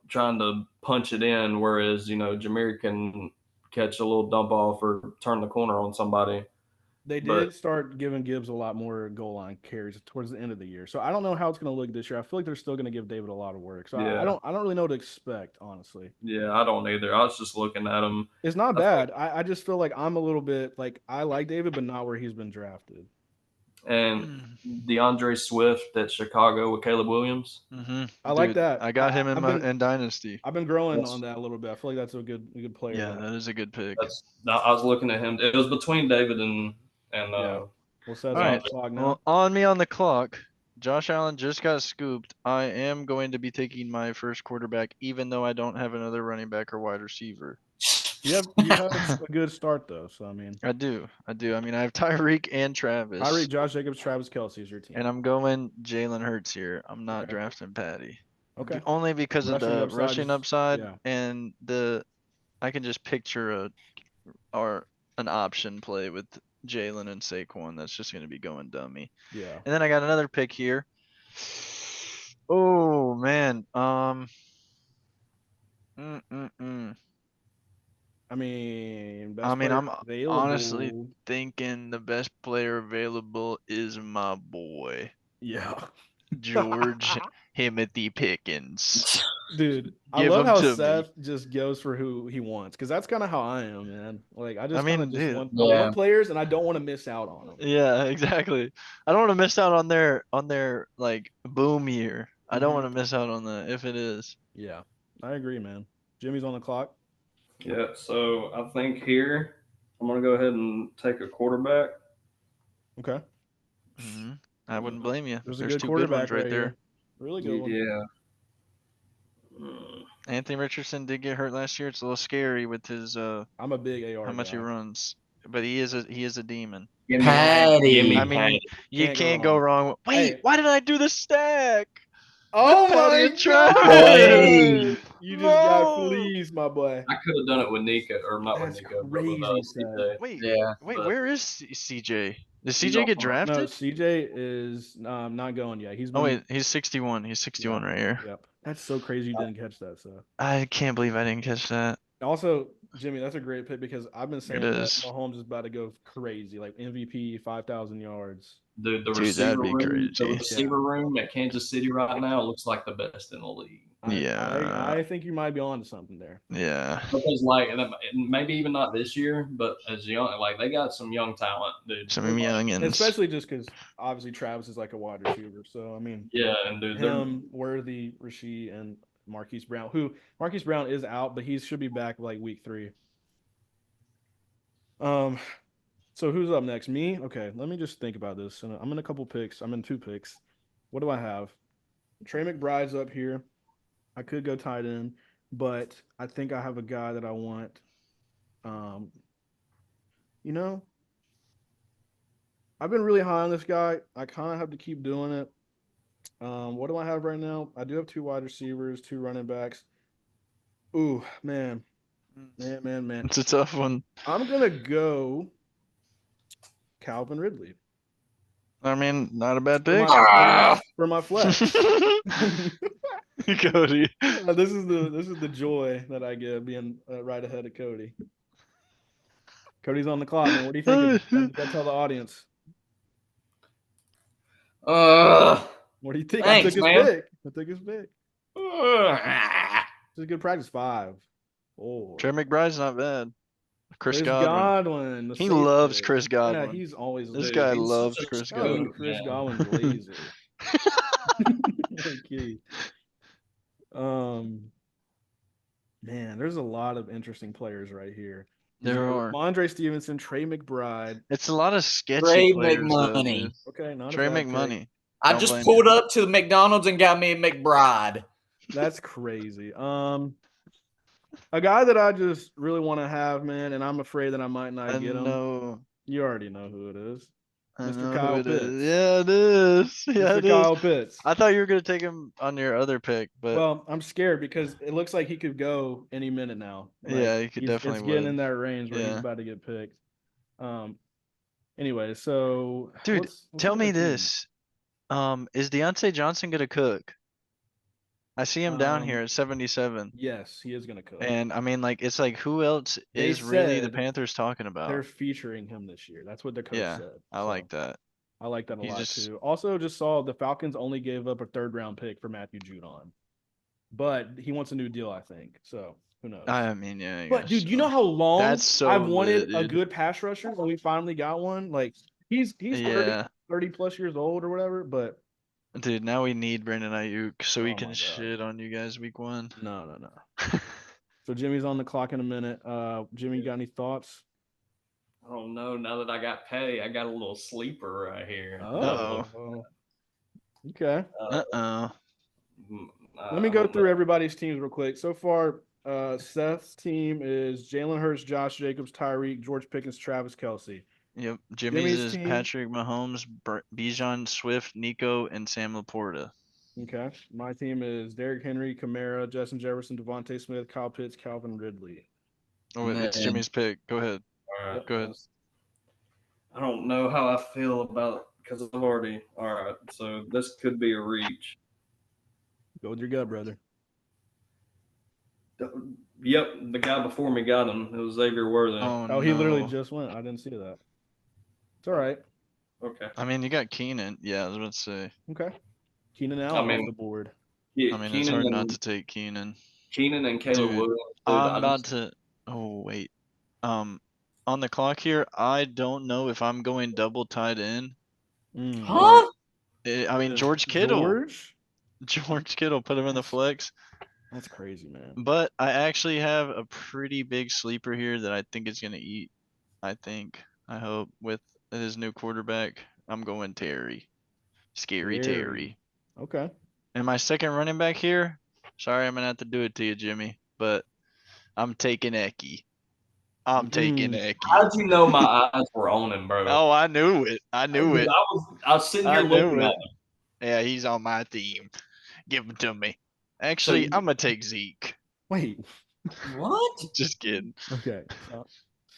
trying to punch it in, whereas Jameer can catch a little dump off or turn the corner on somebody. They But did start giving Gibbs a lot more goal line carries towards the end of the year. So I don't know how it's going to look this year. I feel like they're still going to give David a lot of work. So I yeah, don't really know what to expect, honestly. yeah, I don't either. I was just looking at him. It's not I think, bad. I just feel like I'm a little bit like I like David, but not where he's been drafted. and Mm. DeAndre Swift at Chicago with Caleb Williams. Mm-hmm. I like Dude, that. I got him in I've my been in Dynasty. I've been growing on That's that a little bit. I feel like that's a good player Yeah, to that have. is a good pick. I was looking at him. It was between David and Yeah. We'll set us All on right. the clock now. Well, on me on the clock. Josh Allen just got scooped. I am going to be taking my first quarterback, even though I don't have another running back or wide receiver. You have a good start though. So I mean, I do. I mean, I have Tyreek and Travis. Tyreek, Josh Jacobs, Travis Kelsey is your team. And I'm going Jalen Hurts here. I'm not Okay. drafting Patty. Okay. Only because of Rushing the upside rushing is- upside yeah. and I can just picture an option play with Jalen and Saquon that's just going to be going dummy. Yeah. And then I got another pick here. Oh man. Mm-mm-mm. I mean, best I mean, player I'm honestly available. thinking the best player available is my boy Yeah. George Timothy Pickens. Dude, I Give love him how to me. Seth just goes for who he wants because that's kind of how I am, man. Like I I just kind of mean, just dude. want I want players and I don't want to miss out on them. Yeah, exactly. I don't want to miss out on their like boom year. I don't want to miss out on that if it is. Yeah, I agree, man. Jimmy's on the clock. Yeah. So I think here I'm gonna go ahead and take a quarterback. Okay, Hmm I wouldn't blame you. there's a There's good two good quarterback ones right right there. here. Really good one. Yeah. Mm, Anthony Richardson did get hurt last year. It's a little scary with his I'm a big AR how much he guy. runs, but he is a demon. Give me Patty. I mean, you can't go wrong. Wait, Hey. why did I do the stack? Oh With Patty my and god! Boy. Travis. You just got No. fleeced, my boy. I could have done it with Nika, or not with That's Nika, but with crazy, Seth. CJ. Wait, Yeah. But where is CJ? Did he's CJ get also No, drafted? CJ is not going yet. He's Oh been. wait, he's 61. He's 61 right here. Yep. That's so crazy you didn't catch that, Seth. I can't believe I didn't catch that. Also, Jimmy, that's a great pick because I've been saying It that is. Mahomes is about to go crazy, like MVP, 5,000 yards. the Dude, that'd receiver be room, the crazy. receiver room at Kansas City right now looks like the best in the league. Yeah. I think you might be on to something there. Yeah. Because like maybe even not this year, but as young, like they got some young talent, dude. Some Like, youngins. Especially just because obviously Travis is like a wide receiver. So, I mean, yeah, and dude, they're him, Worthy, Rasheed, and Marquise Brown, who Marquise Brown is out, but he should be back like week 3. So who's up next? Me? Okay, let me just think about this. And I'm in a couple picks. I'm in 2 picks. What do I have? Trey McBride's up here. I could go tight end, but I think I have a guy that I want. Um, you know, I've been really high on this guy. I kind of have to keep doing it. What do I have right now? I do have 2 wide receivers, 2 running backs. Ooh, man. It's a tough one. I'm gonna go Calvin Ridley I mean, not a bad for pick. my flex. Cody. This is the joy that I get being right ahead of Cody. Cody's on the clock, man. What are you thinking? You gotta tell the audience. What do you think? Thanks, I took his man. pick. This is good practice. 5. Oh, Trey McBride's not bad. Chris Chris Godwin. Godwin. The He safe loves pick. Chris Godwin. Yeah, he's always This Dude, guy he's loves such a Chris Godwin. Godwin. Chris man. Godwin's lazy. Okay. Man, there's a lot of interesting players right here. There are. Mondre Stevenson, Trey McBride. It's a lot of sketchy Trey players though, dude. McMoney. Okay, not Trey a bad pick. McMoney. I Don't just blame pulled you. up to the McDonald's and got me a McBride. That's crazy. A guy that I just really want to have, man, and I'm afraid that I might not I get him. know. You already know who it is. I Mr. know Kyle who it is. Pitts. Yeah, it is. Yeah, Mr. it is. Kyle Pitts. I thought you were gonna take him on your other pick, but Well, I'm scared because it looks like he could go any minute now. yeah, he could it's definitely getting would. in that range where he's Yeah. about to get picked. Anyway, so Dude, let's tell look at me our team. this. Is Deontay Johnson gonna cook? I see him down here at 77. Yes, he is gonna cook. And I mean, like, it's like, who else They is really the said Panthers talking They're about? featuring him this year. That's what the coach Yeah, said. I So, like that. I like that a He lot just- too. Also, just saw the Falcons only gave up a 3rd-round pick for Matthew Judon, but he wants a new deal, I think. So who knows? I mean, yeah. I But guess dude, you so. know how long That's so I've wanted lit, a dude. good pass rusher, and we finally got one. Like he's 30, Yeah, 30 plus years old or whatever. But dude. Now we need Brandon Ayuk so we Oh can my God. shit on you guys week 1. no. So Jimmy's on the clock in a minute. Jimmy, you got any thoughts? I don't know. Now that I got pay, I got a little sleeper right here. Uh-oh. Okay. Uh-oh. Let me go through everybody's teams real quick. So far, Seth's team is Jalen Hurts, Josh Jacobs, Tyreek, George Pickens, Travis Kelce. Yep. Jimmy's Jimmy's is team- Patrick Mahomes, Bijan Swift, Nico, and Sam Laporta. Okay. My team is Derrick Henry, Kamara, Justin Jefferson, Devontae Smith, Kyle Pitts, Calvin Ridley. Oh, wait, it's Man. Jimmy's pick. Go ahead. All right. Go ahead. I don't know how I feel about because I've already. All right. So this could be a reach. Go with your gut, brother. Yep, the guy before me got him. It was Xavier Worthy. Oh, he literally just went. I didn't see that. It's all right. Okay. I mean, you got Keenan. Yeah, I was about to say. Okay. Keenan Allen mean- off the board. Yeah, I mean, it's hard not to take Keenan. Keenan and Caleb Dude, Williams. I'm about to. Oh wait. On the clock here, I don't know if I'm going double tied in. Huh? I mean, George Kittle. George? Kittle, put him in the flex. That's crazy, man. But I actually have a pretty big sleeper here that I think is going to eat. I hope, with his new quarterback. I'm going Terry. Scary Terry. Okay. And my second running back here, sorry, I'm going to have to do it to you, Jimmy, but I'm taking Eki. I'm taking Eki. How'd you know my eyes were on him, bro? Oh, I knew it. I knew it. I was sitting here I knew looking it. at him. Yeah, he's on my team. Give him to me. Actually, I'm going to take Zeke. Wait. What? Just kidding. Okay.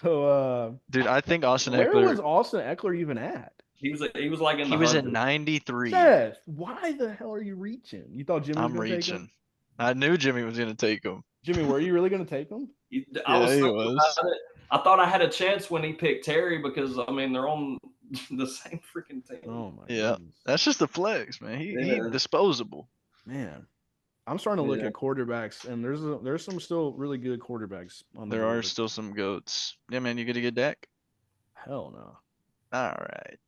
So Dude, I think Austin where Eckler. was Austin Eckler even at? He was like in He the was at 100s. 93. Seth, why the hell are you reaching? You thought Jimmy was I'm gonna take reaching. him? I knew Jimmy was going to take him. Jimmy, were you really gonna take him? I was Yeah, he thinking was. about it. I thought I had a chance when he picked Terry because I mean they're on the same freaking team. Oh my Yeah. goodness. That's just the flex, man. He Yeah. disposable. Man. I'm starting to look Yeah. at quarterbacks, and there's some still really good quarterbacks on the There are board. still some goats. Yeah, man, you gonna get Dak? Hell no. All right.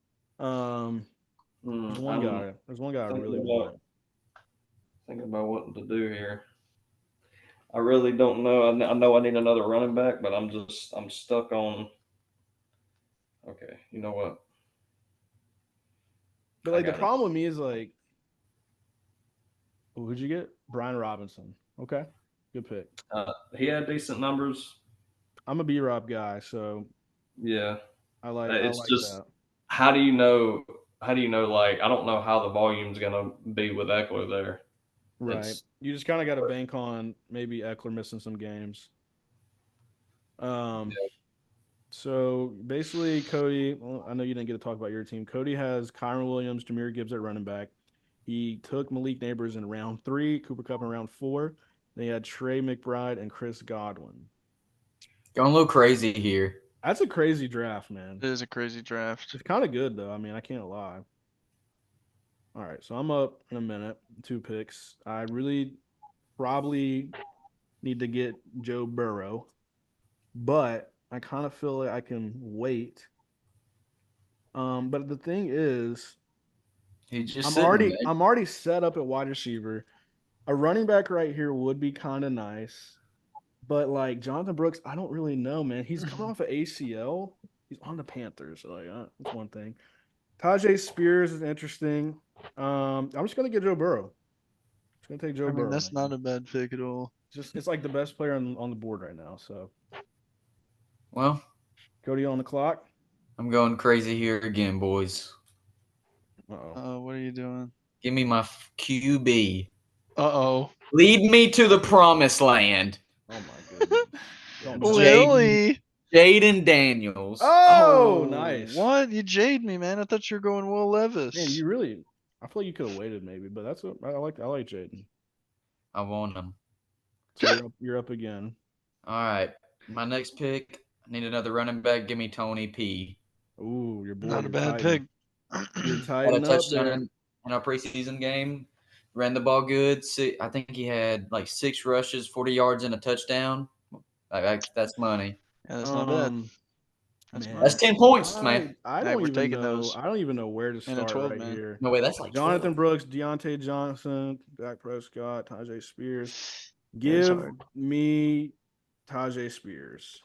There's one guy. There's one guy I thinking really about- want. Thinking about what to do here. I really don't know. I know I need another running back, but I'm stuck on. Okay, you know what? But I like the got it. problem with me is like, who'd you get? Brian Robinson. Okay, good pick. He had decent numbers. I'm a B-Rob guy, so Yeah. I like It's just- that. How do you know? Like, I don't know how the volume's gonna be with Eckler there. Right. It's- You just kind of got to bank on maybe Eckler missing some games. So basically, Cody, well, I know you didn't get to talk about your team. Cody has Kyron Williams, Jahmyr Gibbs at running back. He took Malik Neighbors in round 3, Cooper Kupp in round 4. They had Trey McBride and Chris Godwin. Going a little crazy here. That's a crazy draft, man. It is a crazy draft. It's kind of good, though. I mean, I can't lie. All right, so I'm up in a minute. 2 picks. I really probably need to get Joe Burrow, but I kind of feel like I can wait. But the thing is, He's just I'm sitting there. already set up at wide receiver. A running back right here would be kind of nice, but like Jonathan Brooks, I don't really know, man. He's coming off of ACL. He's on the Panthers, so like that's one thing. Tajay Spears is interesting. I'm just gonna get Joe Burrow. Just gonna take Joe I mean, Burrow. that's man. not a bad pick at all. Just it's like the best player on the board right now. So Well, Cody on the clock. I'm going crazy here again, boys. Uh-oh. What are you doing? Give me my QB. Uh-oh. Lead me to the promised land. Oh my goodness. Don't do Jay- that. Willie. Jaden Daniels. Oh, nice. What? You jade me, man. I thought you were going Will Levis. Man, you really. I feel like you could have waited maybe, but that's what I like. I like Jaden. I want him. So you're up again. All right. My next pick, I need another running back. Give me Tony P. Ooh, your boy. Not a your bad Titan. pick. You're Had a tighten up touchdown there. in our preseason game. Ran the ball good. I think he had like 6 rushes, 40 yards, and a touchdown. That's money. Yeah, that's not bad. Um, That's man, money. That's 10 points, man. I Hey, don't we're even taking know. those. I don't even know where to And a start 12 right man. here. No way, that's like Jonathan 12. Brooks, Deontay Johnson, Dak Prescott, Tajay Spears. Yeah, it's Give hard. me Tajay Spears.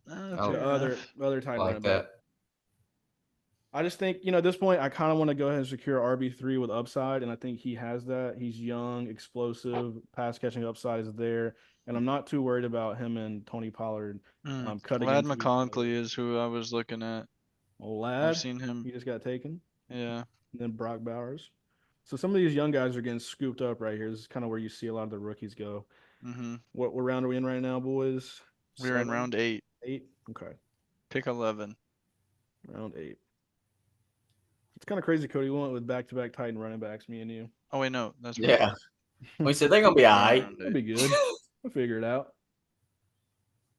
Oh, Fair The enough. other tight like running back. that. I just think, at this point, I kind of want to go ahead and secure RB3 with upside, and I think he has that. He's young, explosive, pass catching upside is there, and I'm not too worried about him and Tony Pollard cutting Lad into each McConkey other. is who I was looking at. Lad, I've seen him. he just got taken, Yeah. and then Brock Bowers. So some of these young guys are getting scooped up right here. This is kind of where you see a lot of the rookies go. Mm-hmm. What round are we in right now, boys? We're in 7? round 8. 8? Okay, Pick 11. round 8. It's kind of crazy, Cody. We went with back-to-back Titan running backs, me and you. Oh wait, no, that's right. Yeah. We said they're going to be all right. Round That'd be good. We'll figure it out.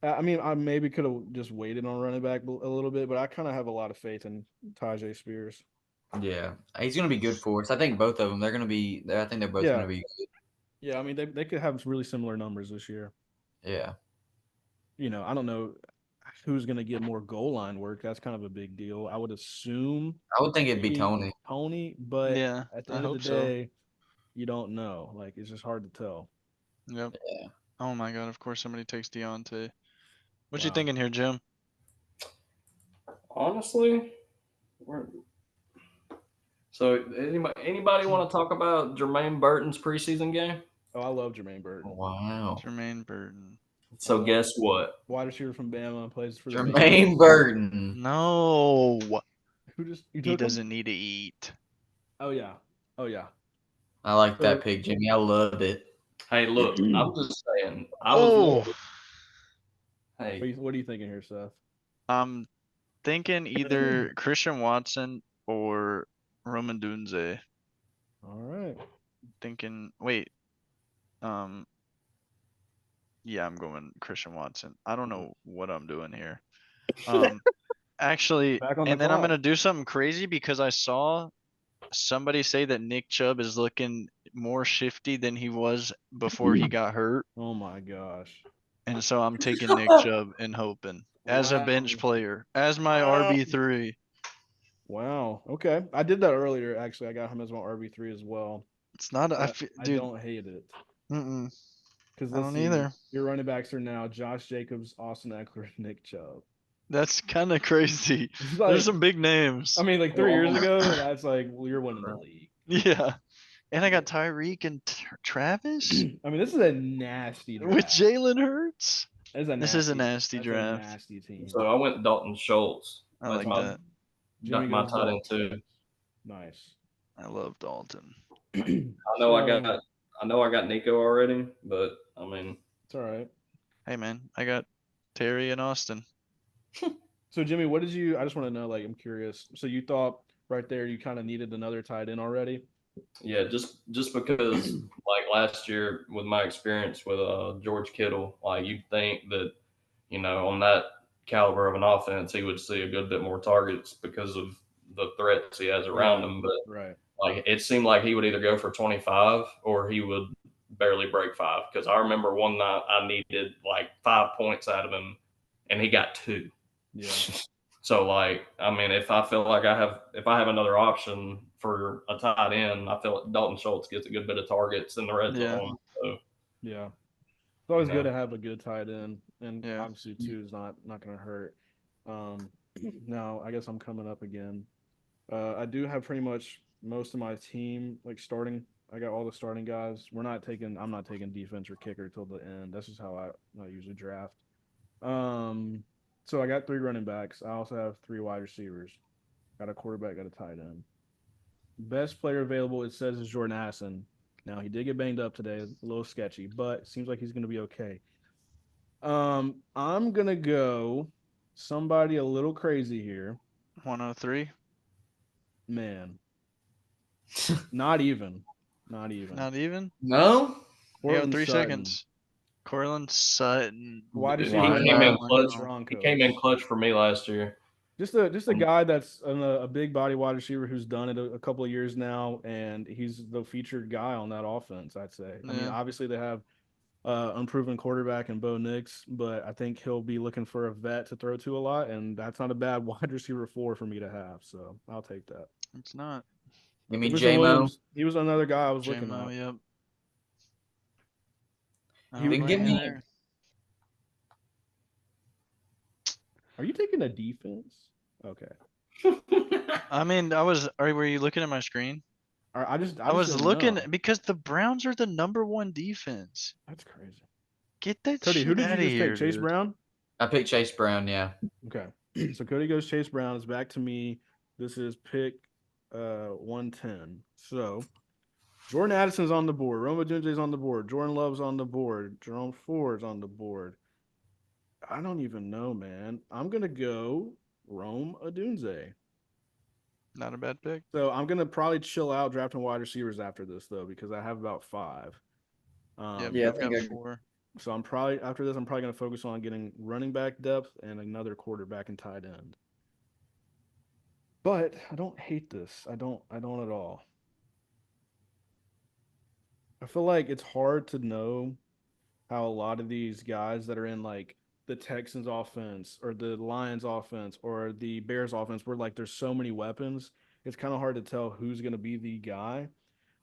I mean, I maybe could have just waited on running back a little bit, but I kind of have a lot of faith in Tajay Spears. Yeah. He's going to be good for us. I think both of them, they're going to be, I think they're both going to be good. Yeah, I mean, they could have really similar numbers this year. Yeah. I don't know who's going to get more goal line work. That's kind of a big deal. I would assume I would think it'd be maybe Tony. Tony, but Yeah, at the I end of the hope so. day, you don't know. Like, it's just hard to tell. Yep. Yeah. Oh my god, of course somebody takes Deontay. What you Wow. thinking here, Jim? Honestly, so anybody want to talk about Jermaine Burton's preseason game? Oh, I love Jermaine Burton. Wow. Jermaine Burton. So guess what? Wide receiver from Bama, plays for the Jermaine Burton. No, Who just you he took him? doesn't need to eat. Oh yeah. I like So- that pick, Jimmy. I love it. Hey, look, I'm just saying. Oh, Hey, What are you thinking here, Seth? I'm thinking either Christian Watson or Roman Dunze. All right. Thinking, wait, yeah, I'm going Christian Watson. I don't know what I'm doing here. Actually, Back on the and then I'm clock. gonna do something crazy because I saw somebody say that Nick Chubb is looking more shifty than he was before he got hurt, Oh my gosh. and so I'm taking Nick Chubb and hoping as a bench Wow. player, as my RB3. Wow. Okay. I did that earlier. Actually, I got him as my RB3 as well. It's not, I dude. don't hate it. Mm-mm. Because I let's don't see. either. Your running backs are now Josh Jacobs, Austin Eckler, Nick Chubb. That's kind of crazy. It's like- There's some big names. I mean, like 3 years ago, that's like, well, you're winning the league. Yeah, and I got Tyreek and Travis I mean, this is a nasty draft. with Jalen Hurts. This is a nasty that's draft. A nasty team. so I went Dalton Schultz. I That's like my, that. Jimmy my goes tight end too. Nice. I love Dalton. I know I got Nico already, but I mean, It's all right. Hey man, I got Terry and Austin. So Jimmy, what did you? I just want to know. Like, I'm curious. So you thought right there you kind of needed another tight end already? yeah, just because like last year with my experience with George Kittle, like you'd think that on that caliber of an offense he would see a good bit more targets because of the threats he has around him, but Right. like it seemed like he would either go for 25 or he would barely break 5. Because I remember one night I needed like 5 points out of him, and he got 2. Yeah. So like, I mean, if I have another option for a tight end, I feel like Dalton Schultz gets a good bit of targets in the red Yeah. zone. So Yeah. It's always Yeah. good to have a good tight end, and Yeah. obviously 2 is not going to hurt. Now I guess I'm coming up again. I do have pretty much most of my team like starting I got all the starting guys. I'm not taking defense or kicker till the end. That's just how I usually draft. So I got 3 running backs. I also have 3 wide receivers. Got a quarterback, got a tight end. Best player available, it says, is Jordan Addison. Now he did get banged up today, a little sketchy, but seems like he's gonna be okay. I'm gonna go somebody a little crazy here. 103. Man, not even. Not even. Not even. No. You have Cortland 3 Sutton, seconds. Cortland Sutton. wide He receiver came in on clutch. the He came in Broncos. clutch for me last year. Just a guy that's a big body wide receiver who's done it a couple of years now, and he's the featured guy on that offense, I'd say. I mean, Yeah. obviously they have unproven quarterback in Bo Nix, but I think he'll be looking for a vet to throw to a lot, and that's not a bad wide receiver 4 for me to have. So I'll take that. It's not. Give me Emerson J-Mo. Williams, he was another guy I was looking JMO, at. yep. I He don't would blame give you me- there. Are you taking a defense? Okay. I mean, were you looking at my screen? I just was didn't looking know. because the Browns are the #1 defense. That's crazy. Get that Cody, shit who did out you of just here, take? Chase dude. Brown? I picked Chase Brown. Yeah. Okay. So Cody goes Chase Brown. It's back to me. This is pick 110. So Jordan Addison's on the board. Roma Odunze's on the board. Jordan Love's on the board. Jerome Ford's on the board. I don't even know, man. I'm gonna go Rome Odunze. Not a bad pick. So I'm gonna probably chill out drafting wide receivers after this though, because I have about 5. Yep, Yeah, I I've got think I- 4. So I'm probably after this, I'm probably gonna focus on getting running back depth and another quarterback and tight end. But I don't hate this. I don't at all. I feel like it's hard to know how a lot of these guys that are in like the Texans offense or the Lions offense or the Bears offense, where like there's so many weapons, it's kind of hard to tell who's gonna be the guy.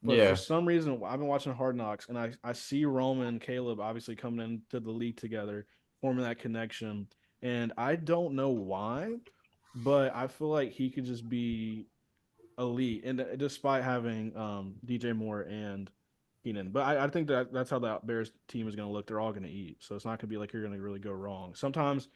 But for Yeah. some reason, I've been watching Hard Knocks, and I see Roman and Caleb obviously coming into the league together, forming that connection. And I don't know why, but I feel like he could just be elite, and despite having DJ Moore and Keenan. But I think that's how that Bears team is going to look. They're all going to eat, so it's not going to be like you're going to really go wrong. Sometimes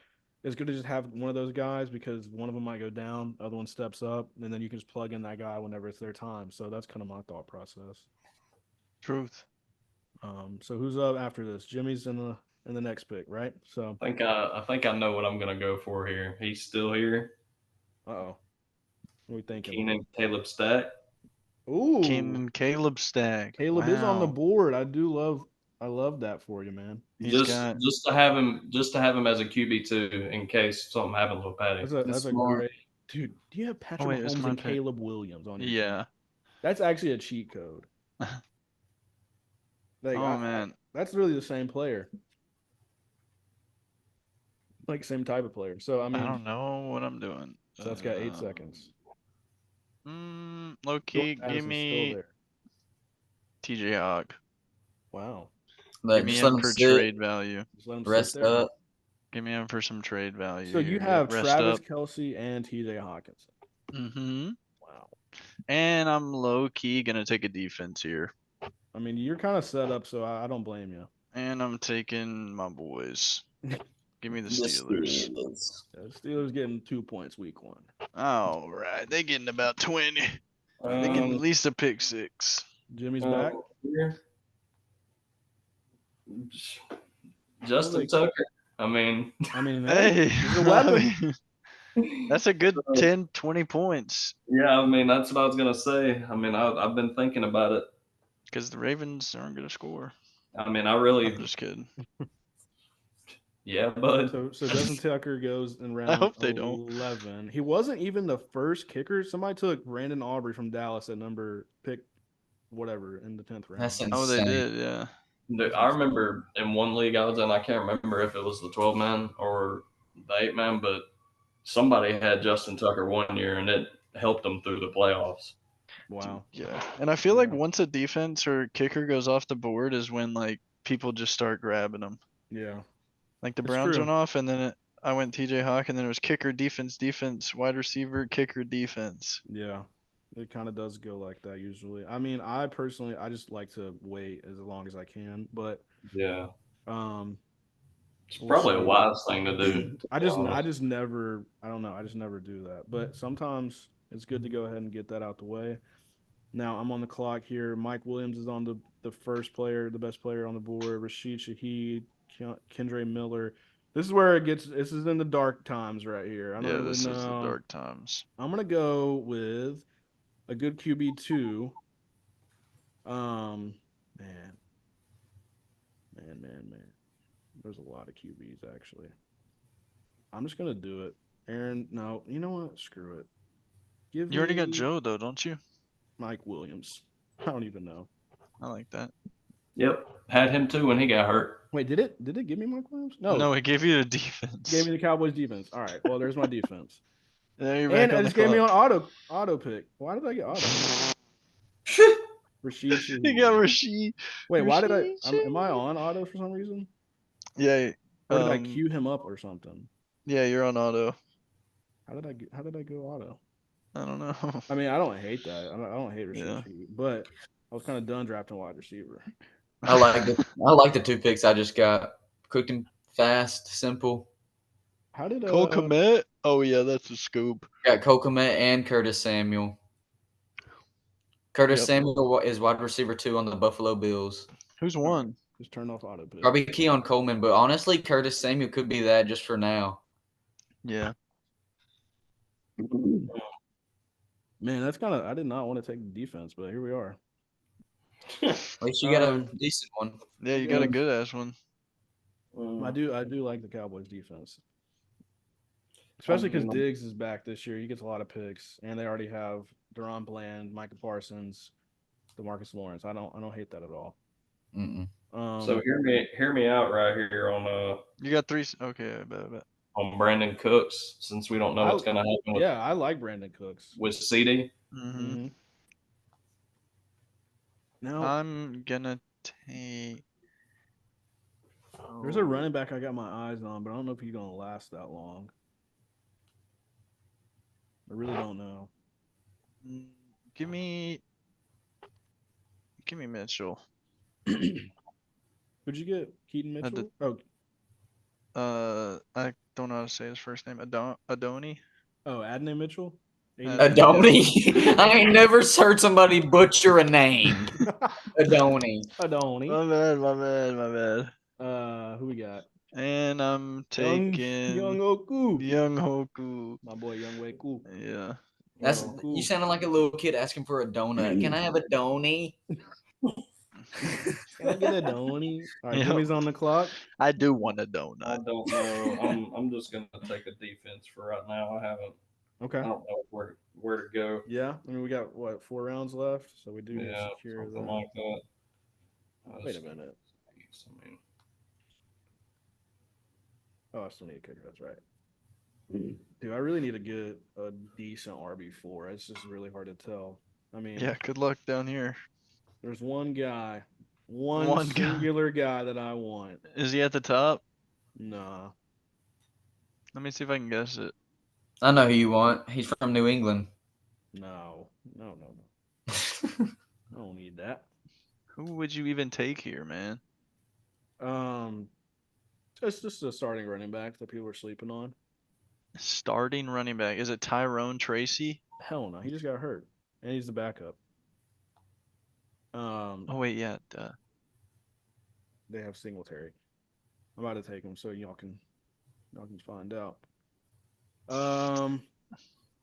it's good to just have one of those guys because one of them might go down, the other one steps up, and then you can just plug in that guy whenever it's their time. So that's kind of my thought process. Truth. So who's up after this? Jimmy's in the next pick, right? So I think I know what I'm gonna go for here. He's still here. What are we thinking? Keenan Caleb Stack. Ooh, Keenan Caleb stack. Caleb is on the Wow. board. I love that for you, man. He's Just got to have him as a QB2 in case something happens with Patty. That's a smart. great dude. Do you have Patrick wait, it's Mahomes my and pick. Caleb Williams on your team? yeah. That's actually a cheat code. Like, Oh man. that's really the same player. Like same type of player. So I I mean, don't know what I'm doing. so that's got 8 seconds. Low key, Jordan give Addison's me there. TJ Hawk. Wow. But Give me just let him him for sit, trade value. Just let him rest sit there. up. Give me him for some trade value. So you here. have Rest Travis up. Kelsey and TJ Hawkinson. Mm-hmm. Wow. And I'm low key gonna take a defense here. I mean, you're kind of set up, so I don't blame you. And I'm taking my boys. Give me the The Steelers. Steelers. Steelers getting 2 points week 1. All right, they getting about 20. They getting at least a pick 6. Jimmy's back. Here. Justin Tucker. I mean, Hey, he's a I weapon. mean, that's a good 10, 20 points. yeah, I mean that's what I was gonna say. I mean, I've been thinking about it. Because the Ravens aren't gonna score. I mean, I really, I'm just kidding. yeah, but So Justin Tucker goes in round hope they don't. 11. He wasn't even the first kicker. Somebody took Brandon Aubrey from Dallas at pick whatever in the 10th round. That's Oh, they insane. did, yeah. I remember in one league I was in, I can't remember if it was the 12-man or the 8-man, but somebody had Justin Tucker one year and it helped them through the playoffs. Wow. Yeah. And I feel like Yeah. once a defense or kicker goes off the board is when like people just start grabbing them. Yeah. Like the It's Browns true. went off, and then I went TJ Hawk, and then it was kicker, defense, wide receiver, kicker, defense. Yeah. It kind of does go like that usually. I mean, I personally, I just like to wait as long as I can, but Yeah. um, It's we'll probably a see. wise thing to do. To I be just, honest. never, I don't know, I just never do that. But sometimes it's good to go ahead and get that out the way. Now I'm on the clock here. Mike Williams is on the first player, the best player on the board. Rashid Shaheed, Kendre Miller. This is where it gets. This is in the dark times right here. I don't Yeah, really this is the know. dark times. I'm gonna go with a good QB2. Um, man, man. There's a lot of QBs actually. I'm just gonna do it. Aaron, no, you know what? Screw it. Give You already got me Joe though, don't you? Mike Williams. I don't even know. I like that. Yep. Had him too when he got hurt. Wait, did it? Did it give me Mike Williams? No, No, he gave you the gave defense. me the Cowboys defense. All right. Well, there's my defense. Now you're And back it on the just gave me clock. on auto pick. Why did I get auto? Rashid You got Shaheed. Rasheed. Wait, why did I? Rasheed Am I Shaheed. on auto for some reason? Yeah. Or did I queue him up or something? Yeah, you're on auto. How did I go auto? I don't know. I mean, I don't hate that. I don't hate Rashid Yeah. Shaheed, but I was kind of done drafting wide receiver. I like the 2 picks I just got. Quick and fast, simple. How did Cole Kmet? Oh yeah, that's a scoop. Got Cole Kmet and Curtis Samuel. Curtis Yep. Samuel is wide receiver 2 on the Buffalo Bills. Who's won? just turn off auto pick? Probably Keon Coleman, but honestly, Curtis Samuel could be that just for now. Yeah. Man, that's kind of. I did not want to take the defense, but here we are. At least you got a Um, decent one. Yeah, you got a good ass one. I do like the Cowboys defense, especially because Diggs is back this year. He gets a lot of picks, and they already have Deron Bland, Micah Parsons, DeMarcus Lawrence. I don't hate that at all. Mm-mm. So hear me out right here You got 3. Okay, I bet. on Brandon Cooks, since we don't know what's going to happen with I like Brandon Cooks. CD. Mm-hmm. Now I'm gonna take. there's a running back I got my eyes on, but I don't know if he's gonna last that long. I really don't know. Give me Mitchell. Who'd you get? Keaton Mitchell? I don't know how to say his first name. Adoni. Adney Mitchell. Adoni. I ain't never heard somebody butcher a name. Adoni. Adoni. My bad. Who we got? And I'm taking Young Oku. Young Hoku. My boy Young Weku. Yeah. You sounded like a little kid asking for a donut. Can I have a Donny? Can I get a Donny? All right, Yep. Jimmy's on the clock. I do want a I donut. don't know. I'm just going to take a defense for right now. I Okay. don't know where to go. Yeah, I mean we got 4 rounds left, so we do need to secure something that. like that. Wait a minute. I mean, Oh, I still need a kicker. That's right. Dude, I really need to get a decent RB4. It's just really hard to tell. I mean, Yeah, good luck down here. there's one guy, One guy. singular guy that I want. Is he at the top? Nah. Let me see if I can guess it. I know who you want. He's from New England. No. I don't need that. Who would you even take here, man? It's just a starting running back that people are sleeping on. Starting running back. Is it Tyrone Tracy? Hell no, he just got hurt, and he's the backup. Oh wait, yeah. They have Singletary. I'm about to take him so y'all can find out.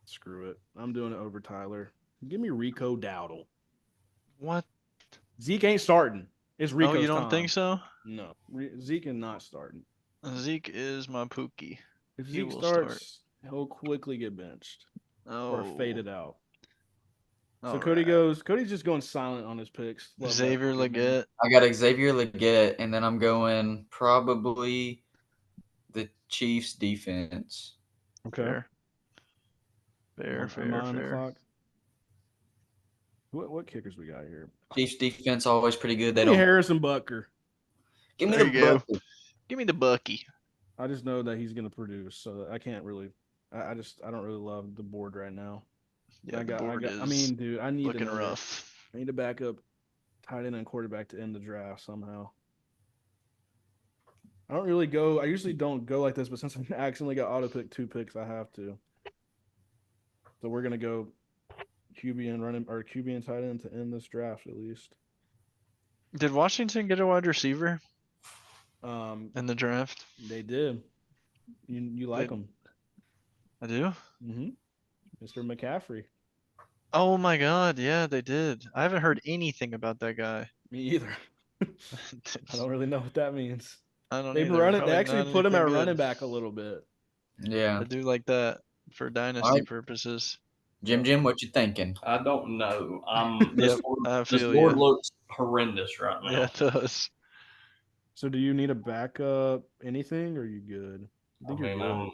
Screw it. I'm doing it over Tyler. Give me Rico Dowdle. What? Zeke ain't starting. It's Rico's Oh, you don't time. think so? No, Zeke is not starting. Zeke is my Pookie. If He Zeke will starts, he'll quickly get benched or Oh. faded out. So All Cody right. goes. Cody's just going silent on his picks. Love that Xavier for you, man. Leggett. I got Xavier Leggett, and then I'm going probably the Chiefs defense. Okay. Fair. Am I on the clock? What kickers we got here? Chiefs defense always pretty good. They Give me don't Harrison Butker. give me There the you go. bucket. Give me the Bucky. I just know that he's going to produce, so I can't really. I don't really love the board right now. Yeah, the board is I mean, dude, I need looking another. rough. I need a backup tight end and quarterback to end the draft somehow. I don't really go. I usually don't go like this, but since I accidentally got auto pick 2 picks, I have to. So we're gonna go QB and running or QB and tight end to end this draft at least. Did Washington get a wide receiver in the draft? They did. You like Did- them? I do. Mm-hmm. Mr. McCaffrey. Oh my God, yeah, they did. I haven't heard anything about that guy. Me either. I don't really know what that means. I don't They either. run it. They Probably actually not put him at anything good. running back a little bit. Yeah. I do like that for dynasty Alright. purposes. Jim, what you thinking? I don't know. Yep, I This feel board ya. looks horrendous right now. Yeah, it does. So do you need a backup anything or are you good? I I think you're mean,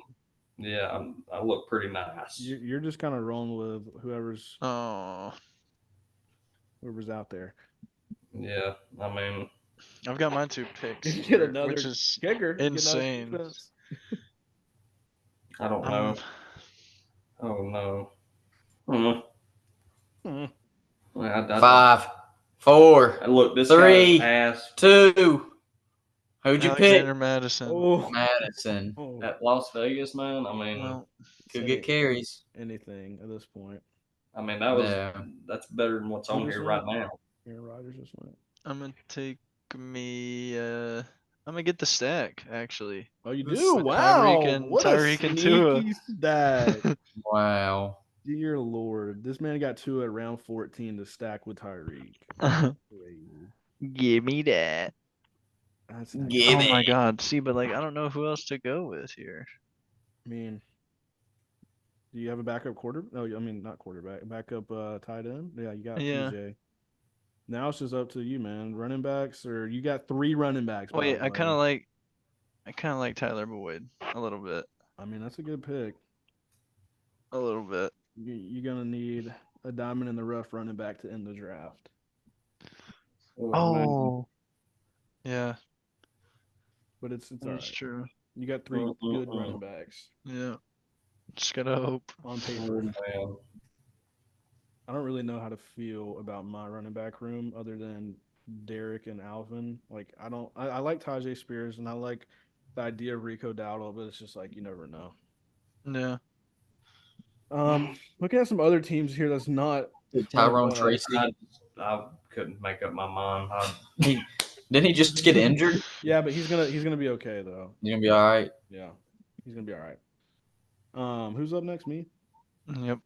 good. I look pretty nice. You're just kind of rolling with whoever's Oh, out there. Yeah, I mean, I've got my 2 picks, Get here, another which is kicker. Get another insane. defense. I don't know. Oh no. Hmm. I 5, 4, look, this 3, guy's ass 2. Who'd you pick? Alexander Madison. Oh, Madison. oh. at Las Vegas, man. I mean, Well, Could get carries. Anything at this point. that's better than what's Who on just here went? right now. Aaron Rodgers just went. I'm gonna take me. I'm gonna get the stack actually. Oh, you Who's do? with Wow. Tyreek and Tua. sneaky stack. Wow. Dear Lord. This man got Tua at round 14 to stack with Tyreek. Crazy. Give me that. That's Give Oh it. my God. See, but like I don't know who else to go with here. I mean, do you have a backup quarter? No, I mean not quarterback. Backup tight end. Yeah, you got Yeah. PJ. Now it's just up to you, man. Running backs, or you got 3 running backs. by Wait, the I way. kind of like Tyler Boyd a little bit. I mean, that's a good pick. A little bit. You're gonna need a diamond in the rough running back to end the draft. Oh. Yeah, But it's all that's right. true. You got 3 good running backs Yeah. Just gotta hope. on paper. I don't really know how to feel about my running back room other than Derek and Alvin. Like I like Tajay Spears and I like the idea of Rico Dowdle, but it's just like you never know. Yeah. Looking at some other teams here that's not Tyrone Tracy. I couldn't make up my mind. Didn't he just get injured? Yeah, but he's gonna be okay though. He's gonna be all right. Yeah. He's gonna be all right. Who's up next? Me? Yep.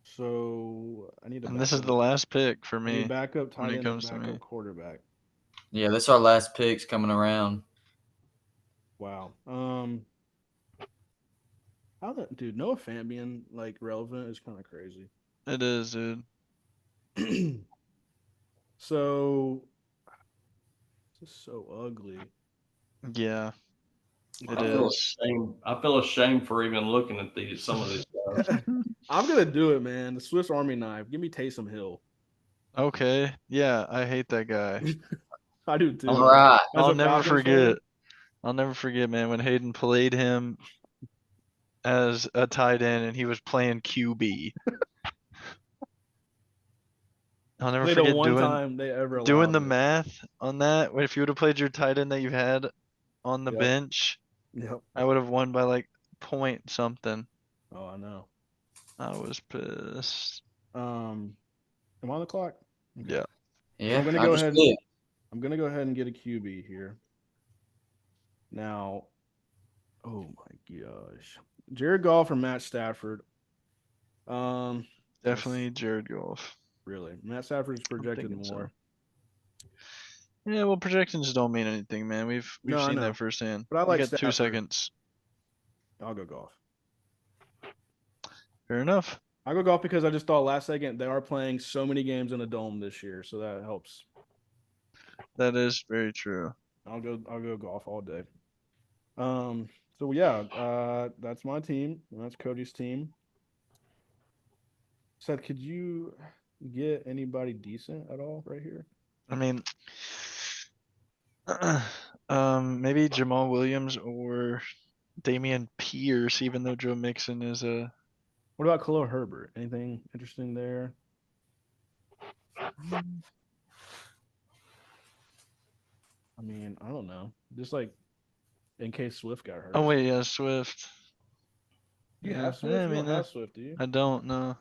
So I need a And this is backup- the last pick for I need me. backup tight when it end and comes to me. backup quarterback. Yeah, this is our last picks coming around. Wow. How that dude Noah Fant being like relevant is kind of crazy. It is, dude. So this is so ugly. Yeah. It I feel is. ashamed. I feel ashamed for even looking at some of these guys. I'm gonna do it, man. The Swiss Army knife. Give me Taysom Hill. Okay. Yeah, I hate that guy. I do too. All man. right. As I'll a never Falcons fan, forget. I'll never forget, man, when Hayden played him as a tight end and he was playing QB. I'll never played the forget one time they ever doing allowed the it. math on that. If you would have played your tight end that you had on the Yep. bench, Yep. I would have won by like point something. Oh, I know. I was pissed. Am I on the clock? Yeah. Yeah, I'm gonna I go just ahead. did. I'm gonna go ahead and get a QB here. Now, oh my gosh, Jared Goff or Matt Stafford? Definitely Jared Goff. Really, Matt Stafford's projected thinking so. more. Yeah, well, projections don't mean anything, man. We've No, I seen know. that firsthand. But I We like got 2 Stafford. seconds. I'll go Goff. Fair enough. I'll go Goff because I just thought last second they are playing so many games in a dome this year, so that helps. That is very true. I'll go Goff all day. So yeah, that's my team. That's Cody's team. Seth, could you get anybody decent at all right here? I mean, maybe Jamal Williams or Damian Pierce, even though Joe Mixon is a What about Khalil Herbert? Anything interesting there? I mean, I don't know. Just like in case Swift got hurt. Oh or wait, something. yeah, Swift. You Yeah, have Swift? I You mean, don't have Swift, do you? I don't know.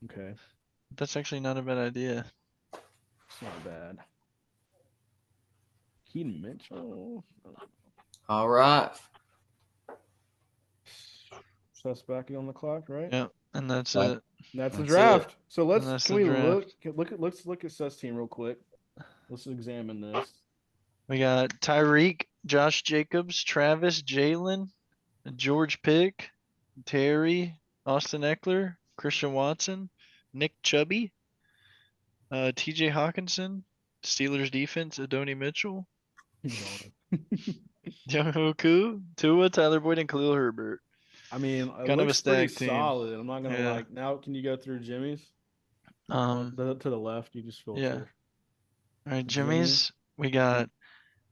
Okay, That's actually not a bad idea. it's not bad. Keaton Mitchell. All right. Suspect on the clock, right? Yep, and that's That- it. That's the That's it. draft. So let's that's can the we draft. let's look at Seth's team real quick. Let's examine this. We got Tyreek, Josh Jacobs, Travis, Jalen, George Pick, Terry, Austin Eckler, Christian Watson, Nick Chubby, T.J. Hawkinson, Steelers defense, Adonai Mitchell, Young Hoku, Tua, Tyler Boyd, and Khalil Herbert. I mean, it Kind of a looks pretty stacked team. solid. I'm not gonna Yeah. like. Now, can you go through Jimmy's? Um, To the left, you just yeah. filter. All right, Jimmy. Jimmy's. We got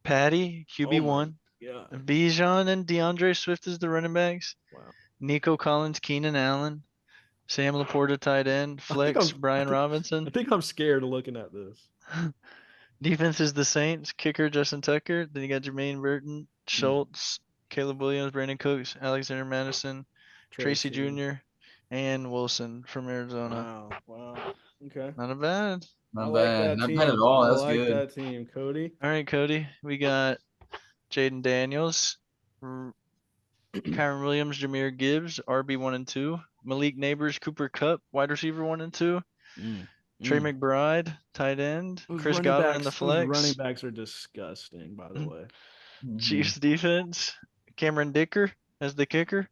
Patty, Oh my QB1, God. Bijan and DeAndre Swift as the running backs, Wow. Nico Collins, Keenan Allen, Sam Laporta tight end, flex, Brian Robinson. I think I'm scared of looking at this. Defense is the Saints, kicker Justin Tucker. Then you got Jermaine Burton, Schultz, Caleb Williams, Brandon Cooks, Alexander Madison, Tracy Jr., and Wilson from Arizona. Wow. Okay. Not a bad. I Not like bad. that Not team. bad at all. I That's like good. that team, Cody. All right, Cody. We got Jaden Daniels, Kyron Williams, Jameer Gibbs, RB 1 and 2, Malik Neighbors, Cooper Cup, wide receiver 1 and 2, Trey McBride, tight end, Chris Godwin in the Those running flex, backs are disgusting, by the way. Mhm. Chiefs defense, Cameron Dicker as the kicker.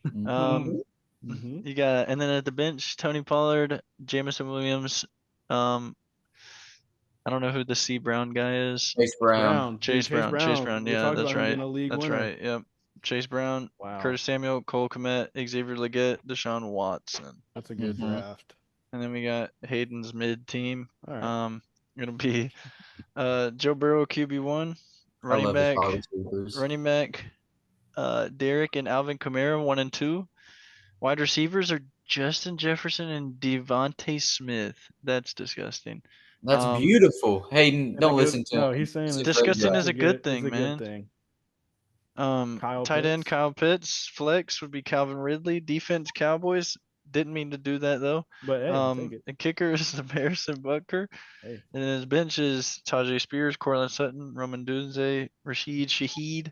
Mhm. You got, and then at the bench, Tony Pollard, Jamison Williams. I don't know who the C Brown guy is. Chase Brown. Chase Brown. Chase Brown. We Yeah, talked that's about him right. being a league That's winner. right. Yep. Chase Brown, Wow. Curtis Samuel, Cole Kmet, Xavier Leggett, Deshaun Watson. That's a good Mhm. draft. And then we got Hayden's mid team. All right. Gonna be Joe Burrow QB1, I love his wide receivers. running back, Derek and Alvin Kamara 1 and 2. Wide receivers are Justin Jefferson and Devontae Smith. That's disgusting. That's beautiful. Hayden, And don't a good- listen to no, him. he's saying It's it's a great Disgusting draft. is a good thing, It's a man. good thing. Tight end Kyle Pitts, flex would be Calvin Ridley. Defense Cowboys. Didn't mean to do that though. But hey, I'll take it. The kicker is the Harrison Butker. Hey. And his bench is Tajay Spears, Cortland Sutton, Roman Dunze, Rashid Shaheed,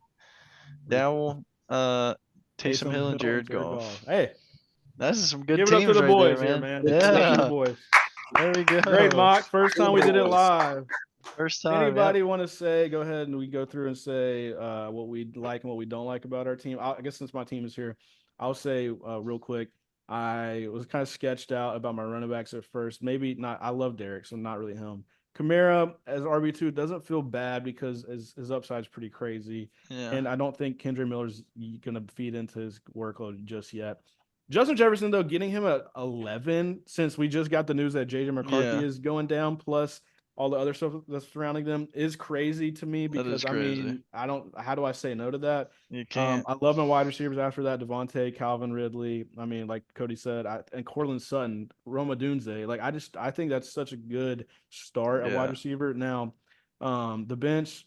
Dowell, Taysom Hill, and Jared Goff. Hey, that's some good give it up teams to the right boys there, here, man. man. Give it up to the Yeah, boys. there we go. Great mock. First time we did it boys. live. First time. Anybody want to say? Go ahead and we go through and say what we like and what we don't like about our team. I guess since my team is here, I'll say real quick. I was kind of sketched out about my running backs at first. Maybe not. I love Derek, so not really him. Kamara as RB2 doesn't feel bad because his upside's pretty crazy. Yeah. And I don't think Kendra Miller's going to feed into his workload just yet. Justin Jefferson, though, getting him at 11 since we just got the news that JJ McCarthy is going down, plus all the other stuff that's surrounding them is crazy to me because I mean, how do I say no to that? You can't. I love my wide receivers after that. Devontae, Calvin Ridley. I mean, like Cody said, and Cortland Sutton, Roma Dunze. Like I think that's such a good start at wide receiver. Now, the bench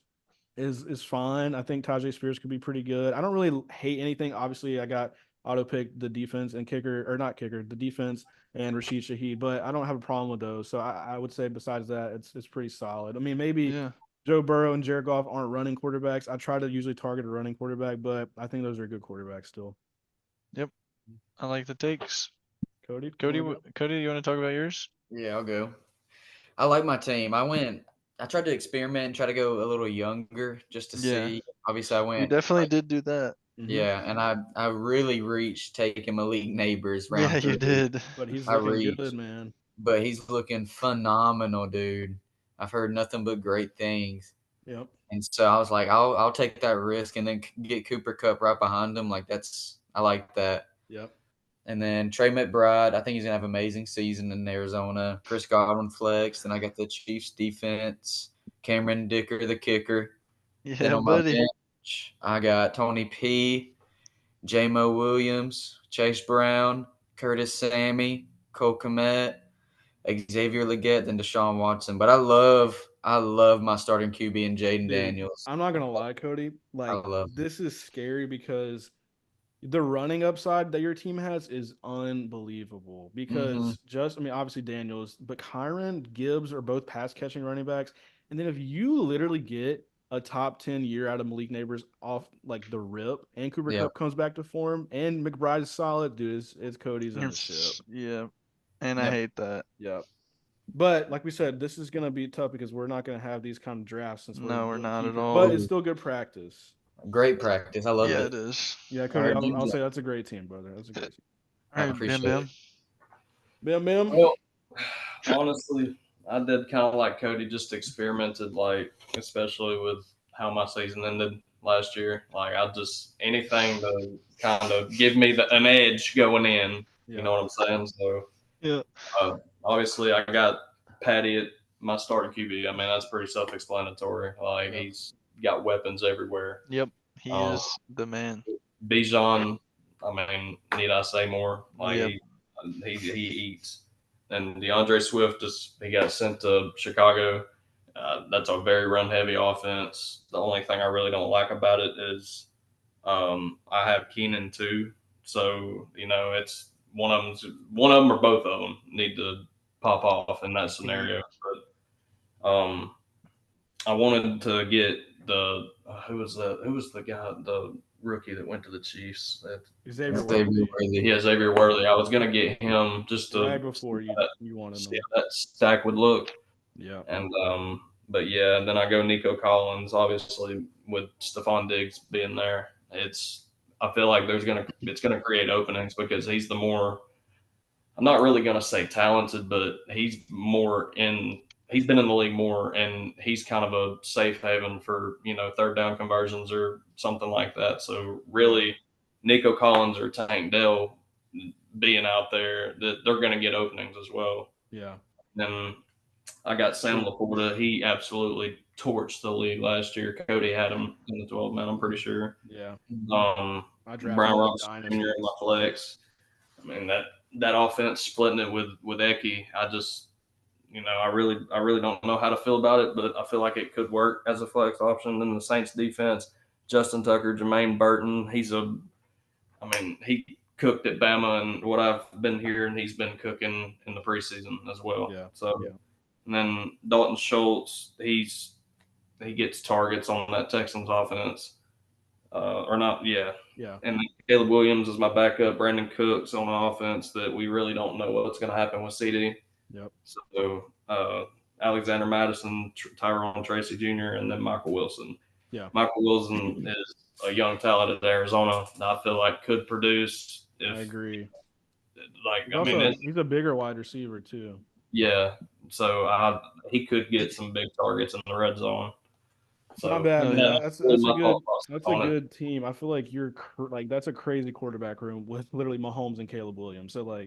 is fine. I think Tajay Spears could be pretty good. I don't really hate anything. Obviously, I got auto pick the defense and kicker, or not kicker, the defense and Rashid Shaheed, but I don't have a problem with those. So I would say besides that, it's pretty solid. I mean, maybe Joe Burrow and Jared Goff aren't running quarterbacks. I try to usually target a running quarterback, but I think those are good quarterbacks still. Yep. I like the takes. Cody, you want to talk about yours? Yeah, I'll go. I like my team. I tried to experiment and try to go a little younger just to see. Obviously, I went. You definitely did do that. Yeah, and I really reached taking Malik Neighbors round. Yeah, you did. But he's looking good, man. But he's looking phenomenal, dude. I've heard nothing but great things. Yep. And so I was like, I'll take that risk and then get Cooper Cup right behind him. Like I like that. Yep. And then Trey McBride, I think he's gonna have an amazing season in Arizona. Chris Godwin flex. Then I got the Chiefs defense. Cameron Dicker, the kicker. Yeah, then on buddy. my bench, I got Tony P, J-Mo Williams, Chase Brown, Curtis Sammy, Cole Kmet, Xavier Leggett, then Deshaun Watson. But I love my starting QB in Jaden Dude, Daniels. I'm not gonna lie, Cody. I Like, love him. this is scary because the running upside that your team has is unbelievable. Mm-hmm. Because I mean, obviously Daniels, but Kyron, Gibbs are both pass catching running backs. And then if you literally get a top 10 year out of Malik Neighbors off like the rip, and Cooper Yep. Cup comes back to form, and McBride is solid, dude, it's Cody's in the ship. Yeah, and I Yep. hate that. Yep. But like we said, this is gonna be tough because we're not gonna have these kind of drafts since we're No, we're not at keeping. all. But it's still good practice. Great practice. I loved Yeah, it. it is. Yeah, I Cody, heard you. I'll say that's a great team, brother. That's a great team. All I right, Bam appreciate it. Bam. Bam, bam. Well, honestly, I did kind of like Cody, just experimented, like, especially with how my season ended last year. Like, I just, anything to kind of give me an edge going in, you know what I'm saying? So, Yeah. obviously, I got Patty at my starting QB. I mean, that's pretty self explanatory. Like, Yep. he's got weapons everywhere. Yep. He Um, is the man. Bijan, I mean, need I say more? Like, Yep. he eats. And DeAndre Swift he got sent to Chicago. That's a very run heavy offense. The only thing I really don't like about it is I have Keenan too. So it's one of them or both of them need to pop off in that scenario. But I wanted to get the who was the guy, the rookie that went to the Chiefs. Xavier Xavier Worthy. Worthy. Yeah, Xavier Worthy. I was gonna get him just to Right before you wanted see them. how that stack would look. Yeah. And but yeah, and then I go Nico Collins, obviously with Stephon Diggs being there. I feel like it's gonna create openings because he's the more, I'm not really gonna say talented, but he's been in the league more, and he's kind of a safe haven for third down conversions or something like that. So really, Nico Collins or Tank Dell being out there, that they're going to get openings as well. Yeah. Then I got Sam Laporta. He absolutely torched the league last year. Cody had him in the 12 man, I'm pretty sure. Yeah. I drafted Brian him in Robinson Jr. Dynasty. in my flex. I mean that offense splitting it with Eki. I just I really don't know how to feel about it, but I feel like it could work as a flex option. Then the Saints defense, Justin Tucker, Jermaine Burton. I mean, he cooked at Bama, and what I've been hearing, he's been cooking in the preseason as well. Yeah. So, Yeah. and then Dalton Schultz, he gets targets on that Texans offense, or not? Yeah. Yeah. And then Caleb Williams is my backup. Brandon Cooks on the offense that we really don't know what's going to happen with CD. Yep. So Alexander Madison, Tyrone Tracy Jr., and then Michael Wilson. Yeah. Michael Wilson is a young talent at Arizona that I feel like could produce. I agree. He's a bigger wide receiver too. Yeah, so he could get some big targets in the red zone. So not bad, man. yeah. That's a good team. I feel like that's a crazy quarterback room with literally Mahomes and Caleb Williams. So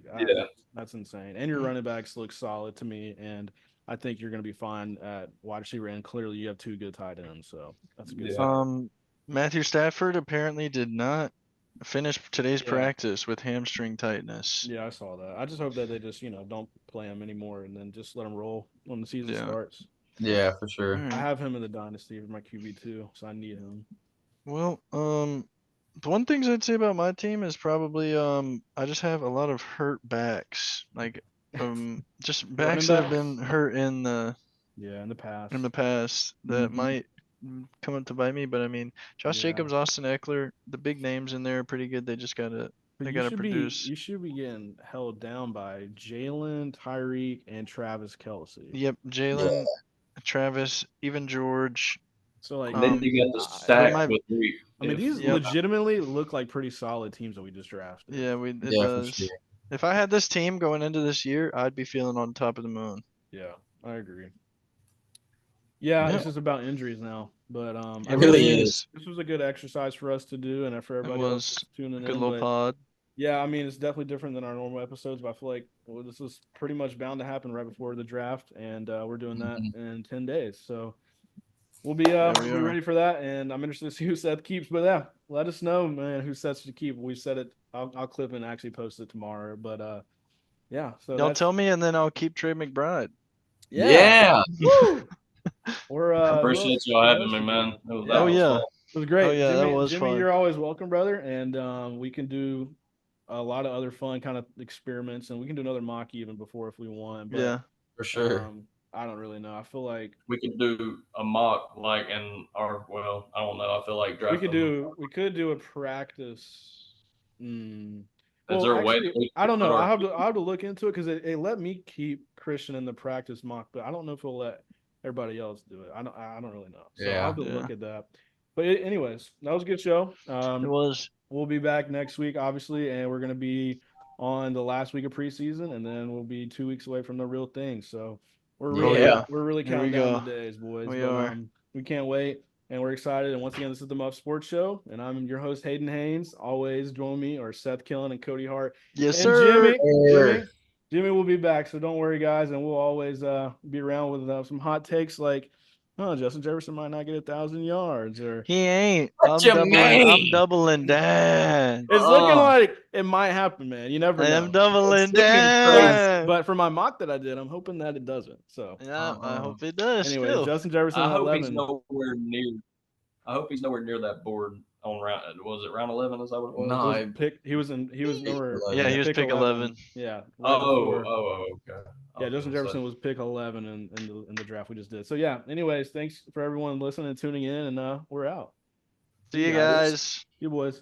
that's insane. And your running backs look solid to me, and I think you're going to be fine at wide receiver. And clearly, you have two good tight ends, so that's a good. Matthew Stafford apparently did not finish today's practice with hamstring tightness. Yeah, I saw that. I just hope that they just don't play him anymore and then just let him roll when the season starts. Yeah, for sure. I have him in the dynasty for my QB too, so I need him. Well, the one things I'd say about my team is probably I just have a lot of hurt backs, like just backs that have been hurt in the past that might come up to bite me. But I mean, Josh Jacobs, Austin Eckler, the big names in there are pretty good. They just gotta produce. You should be getting held down by Jalen, Tyreek, and Travis Kelce. Yep, Jalen, Travis, even George. So and then you got the stack with Reek. I mean, these legitimately look like pretty solid teams that we just drafted. Yeah, it does. Sure. If I had this team going into this year, I'd be feeling on top of the moon. Yeah, I agree. Yeah, it's just about injuries now. But it really is. This was a good exercise for us to do, and for everybody else tuning in. Good little pod. Yeah, I mean, it's definitely different than our normal episodes, but I feel like this is pretty much bound to happen right before the draft, and we're doing that in 10 days. So we'll be ready for that, and I'm interested to see who Seth keeps. But yeah, let us know, man, who Seth should keep. We said it I'll clip and actually post it tomorrow. But yeah. So Y'all that's tell me, and then I'll keep Trey McBride. Yeah. Woo! Or I who appreciate else? y'all Who having else me, you man. got? That Yeah. Oh was yeah. fun. It was great. Oh yeah, that Jimmy, was Jimmy, fun. you're always welcome, brother. And we can do a lot of other fun kind of experiments, and we can do another mock even before if we want. But Yeah. For sure. I don't really know. I feel like We could do a mock like well, I don't know. I feel like drafting. we could do a practice. Hmm. Is Well, there a way that actually, we I could don't put know. our I have to look into it because it let me keep Christian in the practice mock, but I don't know if it'll let everybody else do it. I don't really know. So I'll Yeah. have to Yeah. look at that. But anyways, that was a good show. It was. We'll be back next week, obviously, and we're gonna be on the last week of preseason, and then we'll be 2 weeks away from the real thing. So we're Oh really Yeah. we're really Here we counting down the go. days, boys. We But are. we can't wait, and we're excited. And once again, this is the Muff Sports Show, and I'm your host Hayden Haynes. Always join me or Seth Killen and Cody Hart Yes, and sir. Jimmy will be back. So don't worry, guys, and we'll always be around with some hot takes like, oh, Justin Jefferson might not get 1,000 yards, or He ain't. What you I'm mean? doubling down. it's looking Oh. like it might happen, man. You never I know. am doubling It's looking down. But for my mock that I did, I'm hoping that it doesn't. So, Yeah, I Uh-uh. hope it does. anyways, Still. Justin Jefferson I at hope he's 11. nowhere near. I hope he's nowhere near that board on round. Was it round 11? Is that what it was? Well, No, it was pick. He was number. Yeah, he was pick 11. 11. Yeah, right before. Okay. I Yeah, was Justin gonna Jefferson say. was pick 11 in the draft we just did. So yeah. Anyways, thanks for everyone listening and tuning in, and we're out. See you guys. You boys.